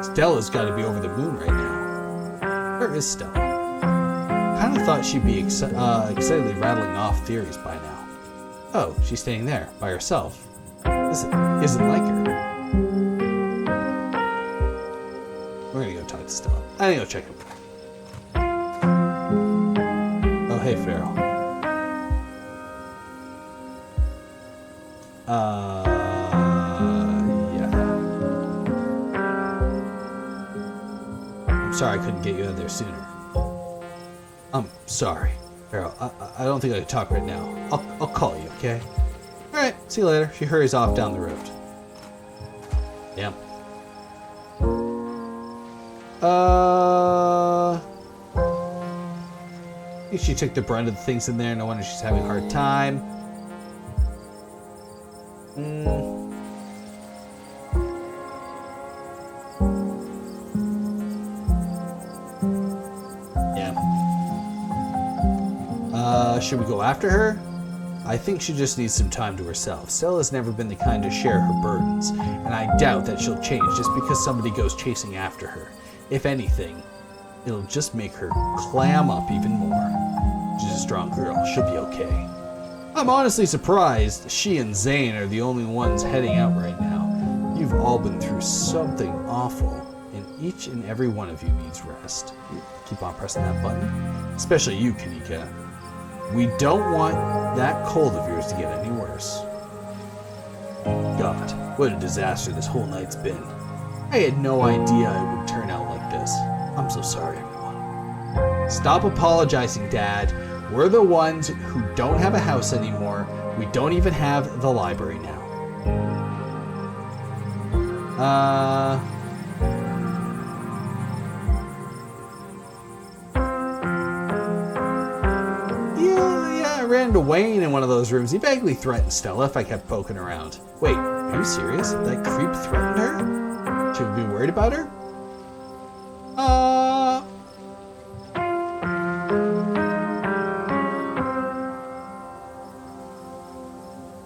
Stella's got to be over the moon right now. Where is Stella? I kind of thought she'd be excitedly rattling off theories by now. Oh, she's staying there, by herself. This isn't like her. We're gonna go talk to Stella. I need to go check him. Oh, hey, Feral. Yeah. I'm sorry I couldn't get you out there sooner. I'm sorry, Feral. I don't think I can talk right now. I'll call you, okay? Alright, see you later. She hurries off down the road. Damn. I think she took the brunt of the things in there. No wonder she's having a hard time. Yeah. Should we go after her? I think she just needs some time to herself. Stella's never been the kind to share her burdens, and I doubt that she'll change just because somebody goes chasing after her. If anything, it'll just make her clam up even more. She's a strong girl. She'll be okay. I'm honestly surprised she and Zane are the only ones heading out right now. You've all been through something awful, and each and every one of you needs rest. Keep on pressing that button. Especially you, Kanika. We don't want that cold of yours to get any worse. God, what a disaster this whole night's been. I had no idea it would turn out like this. I'm so sorry, everyone. Stop apologizing, Dad. We're the ones who don't have a house anymore. We don't even have the library now. Yeah, I ran into Wayne in one of those rooms. He vaguely threatened Stella if I kept poking around. Wait, are you serious? That creep threatened her? Should we be worried about her?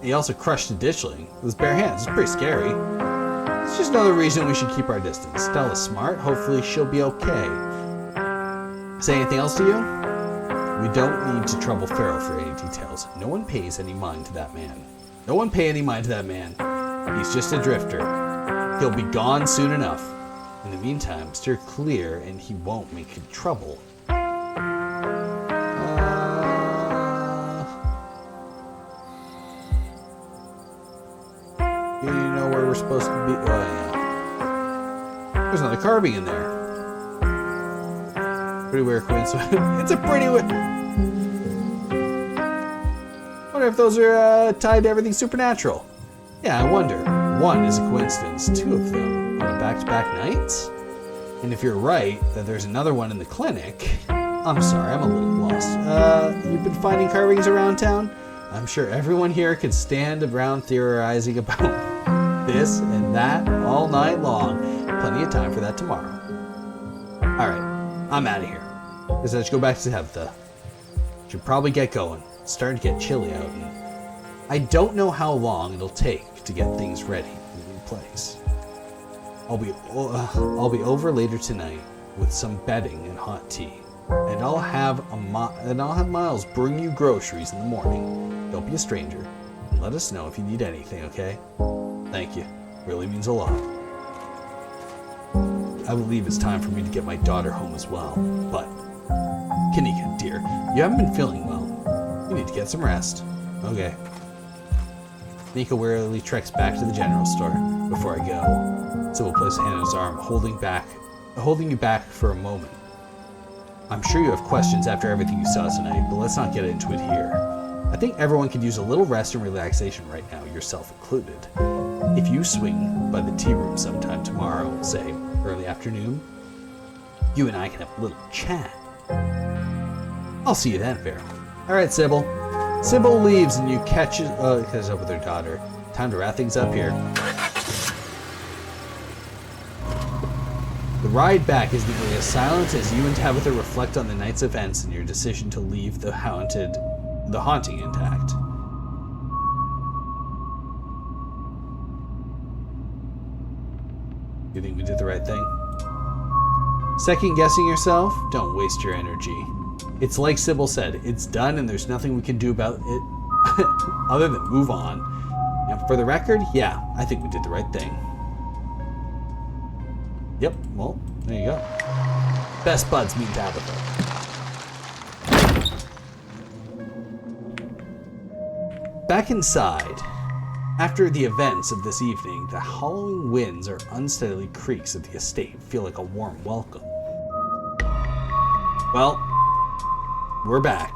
He also crushed a ditchling with his bare hands. It's pretty scary. It's just another reason we should keep our distance. Stella's smart. Hopefully she'll be okay. Say anything else to you? We don't need to trouble Feral for any details. No one pays any mind to that man. No one pay any mind to that man. He's just a drifter. He'll be gone soon enough. In the meantime, steer clear and he won't make you trouble. You know where we're supposed to be? Oh, yeah. There's another carving in there. Pretty weird coincidence. It's a pretty weird. Wonder if those are tied to everything supernatural. Yeah, I wonder. One is a coincidence. Two of them on a back-to-back nights? And if you're right that there's another one in the clinic, I'm sorry, I'm a little lost. You've been finding carvings around town? I'm sure everyone here could stand around theorizing about this and that all night long. Plenty of time for that tomorrow. Alright, I'm out of here. Guess I should go back to Humpday. Should probably get going. It's starting to get chilly out, and I don't know how long it'll take to get things ready in the new place. I'll be over later tonight with some bedding and hot tea, and I'll have Miles bring you groceries in the morning. Don't be a stranger. Let us know if you need anything, okay? Thank you. Really means a lot. I believe it's time for me to get my daughter home as well, but Kanika, dear, you haven't been feeling well. You need to get some rest. Okay. Nika wearily treks back to the general store. Before I go, Sybil placed a hand on his arm, holding you back for a moment. I'm sure you have questions after everything you saw tonight, but let's not get into it here. I think everyone could use a little rest and relaxation right now, yourself included. If you swing by the tea room sometime tomorrow, say early afternoon, you and I can have a little chat. I'll see you then, Feral. Alright, Sybil. Sybil leaves and you catches up with her daughter. Time to wrap things up here. The ride back is nearly as silent as you and Tabitha reflect on the night's events and your decision to leave the haunting intact. You think we did the right thing? Second guessing yourself? Don't waste your energy. It's like Sybil said, it's done and there's nothing we can do about it other than move on. And for the record, yeah, I think we did the right thing. Yep, well, there you go. Best buds meet Tabitha. Back inside, after the events of this evening, the hollowing winds or unsteady creaks of the estate feel like a warm welcome. Well, we're back.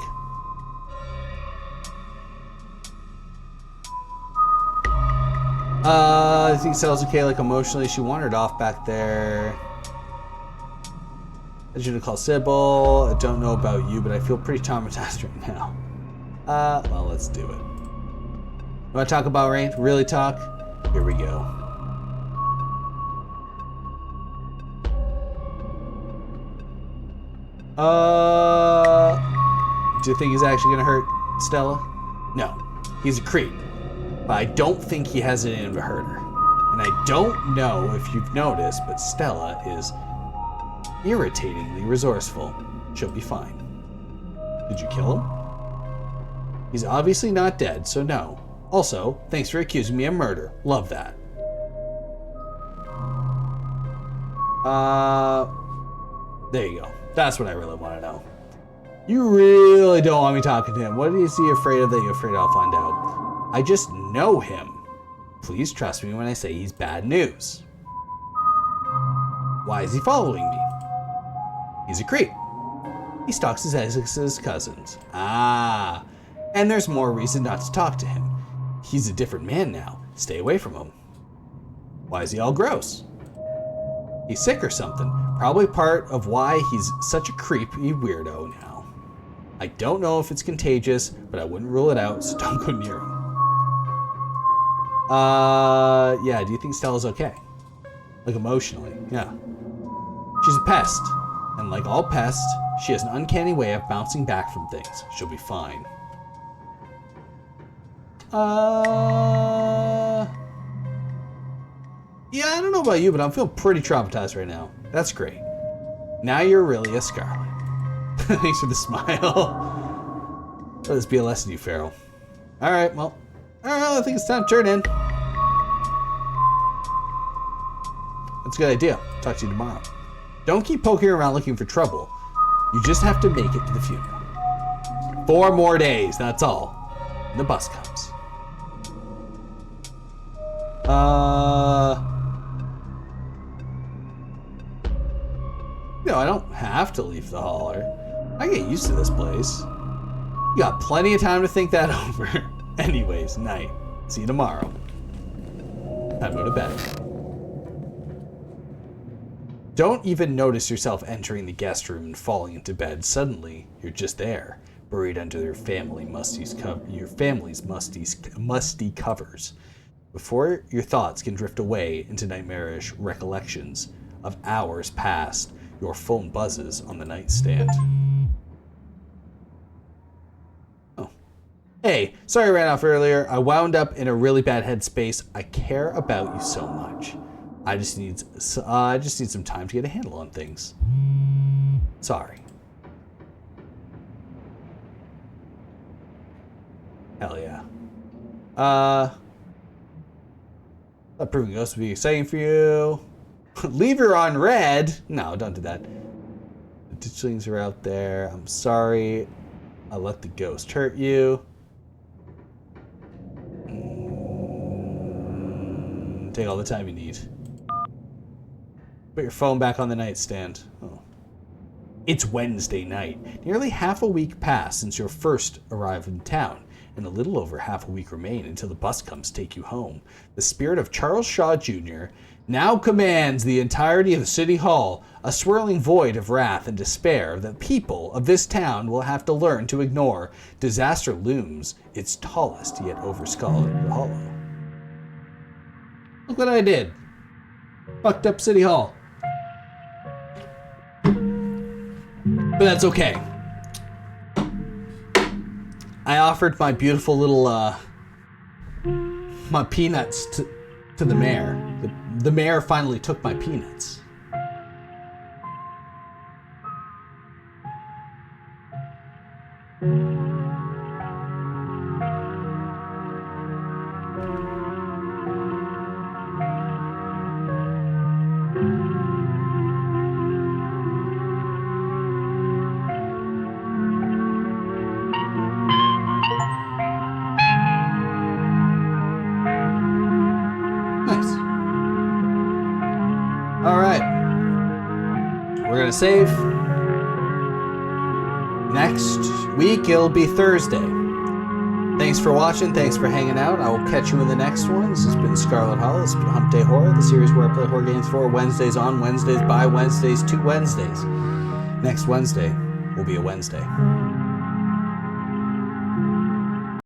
I think Stella's okay, like emotionally. She wandered off back there. I shouldn't call Sybil. I don't know about you, but I feel pretty traumatized right now. Well, let's do it. You want to talk about rain? Really talk? Here we go. Do you think he's actually gonna hurt Stella? No, he's a creep. But I don't think he has it in him to hurt her. And I don't know if you've noticed, but Stella is irritatingly resourceful. She'll be fine. Did you kill him? He's obviously not dead, so no. Also, thanks for accusing me of murder. Love that. There you go. That's what I really want to know. You really don't want me talking to him. What is he afraid of that you're afraid I'll find out? I just know him. Please trust me when I say he's bad news. Why is he following me? He's a creep. He stalks his ex's cousins. Ah, and there's more reason not to talk to him. He's a different man now. Stay away from him. Why is he all gross? He's sick or something. Probably part of why he's such a creepy weirdo now. I don't know if it's contagious, but I wouldn't rule it out, so don't go near him. Yeah, do you think Stella's okay? Like emotionally, yeah. She's a pest, and like all pests, she has an uncanny way of bouncing back from things. She'll be fine. Yeah, I don't know about you, but I'm feeling pretty traumatized right now. That's great. Now you're really a Scarlet. Thanks for the smile. Let this be a lesson to you, Feral. Alright, well, I think it's time to turn in. That's a good idea. Talk to you tomorrow. Don't keep poking around looking for trouble. You just have to make it to the funeral. 4 more days, that's all. And the bus comes. No, I don't have to leave the holler. I get used to this place. You got plenty of time to think that over. Anyways, night. See you tomorrow. Time to go to bed. Don't even notice yourself entering the guest room and falling into bed. Suddenly, you're just there, buried under your family's musty covers. Before your thoughts can drift away into nightmarish recollections of hours past, your phone buzzes on the nightstand. Oh. Hey, sorry I ran off earlier. I wound up in a really bad headspace. I care about you so much. I just need some time to get a handle on things. Sorry. Hell yeah. That proving ghost would be exciting for you. Leave her on red. No, don't do that. The ditchlings are out there. I'm sorry. I let the ghost hurt you. Take all the time you need. Put your phone back on the nightstand. Oh. It's Wednesday night. Nearly half a week passed since your first arrived in town, and a little over half a week remain until the bus comes to take you home. The spirit of Charles Shaw Jr. now commands the entirety of the city hall, a swirling void of wrath and despair that people of this town will have to learn to ignore. Disaster looms its tallest yet over Scarlet Hollow. Look what I did. Fucked up City Hall. But that's okay. I offered my beautiful little, my peanuts to the mayor. The mayor finally took my peanuts. Save. Next week it'll be Thursday. Thanks for watching, thanks for hanging out. I will catch you in the next one. This has been Scarlet Hollow, this has been Humpday Horror, the series where I play horror games for Wednesdays on, Wednesdays by, Wednesdays to Wednesdays. Next Wednesday will be a Wednesday.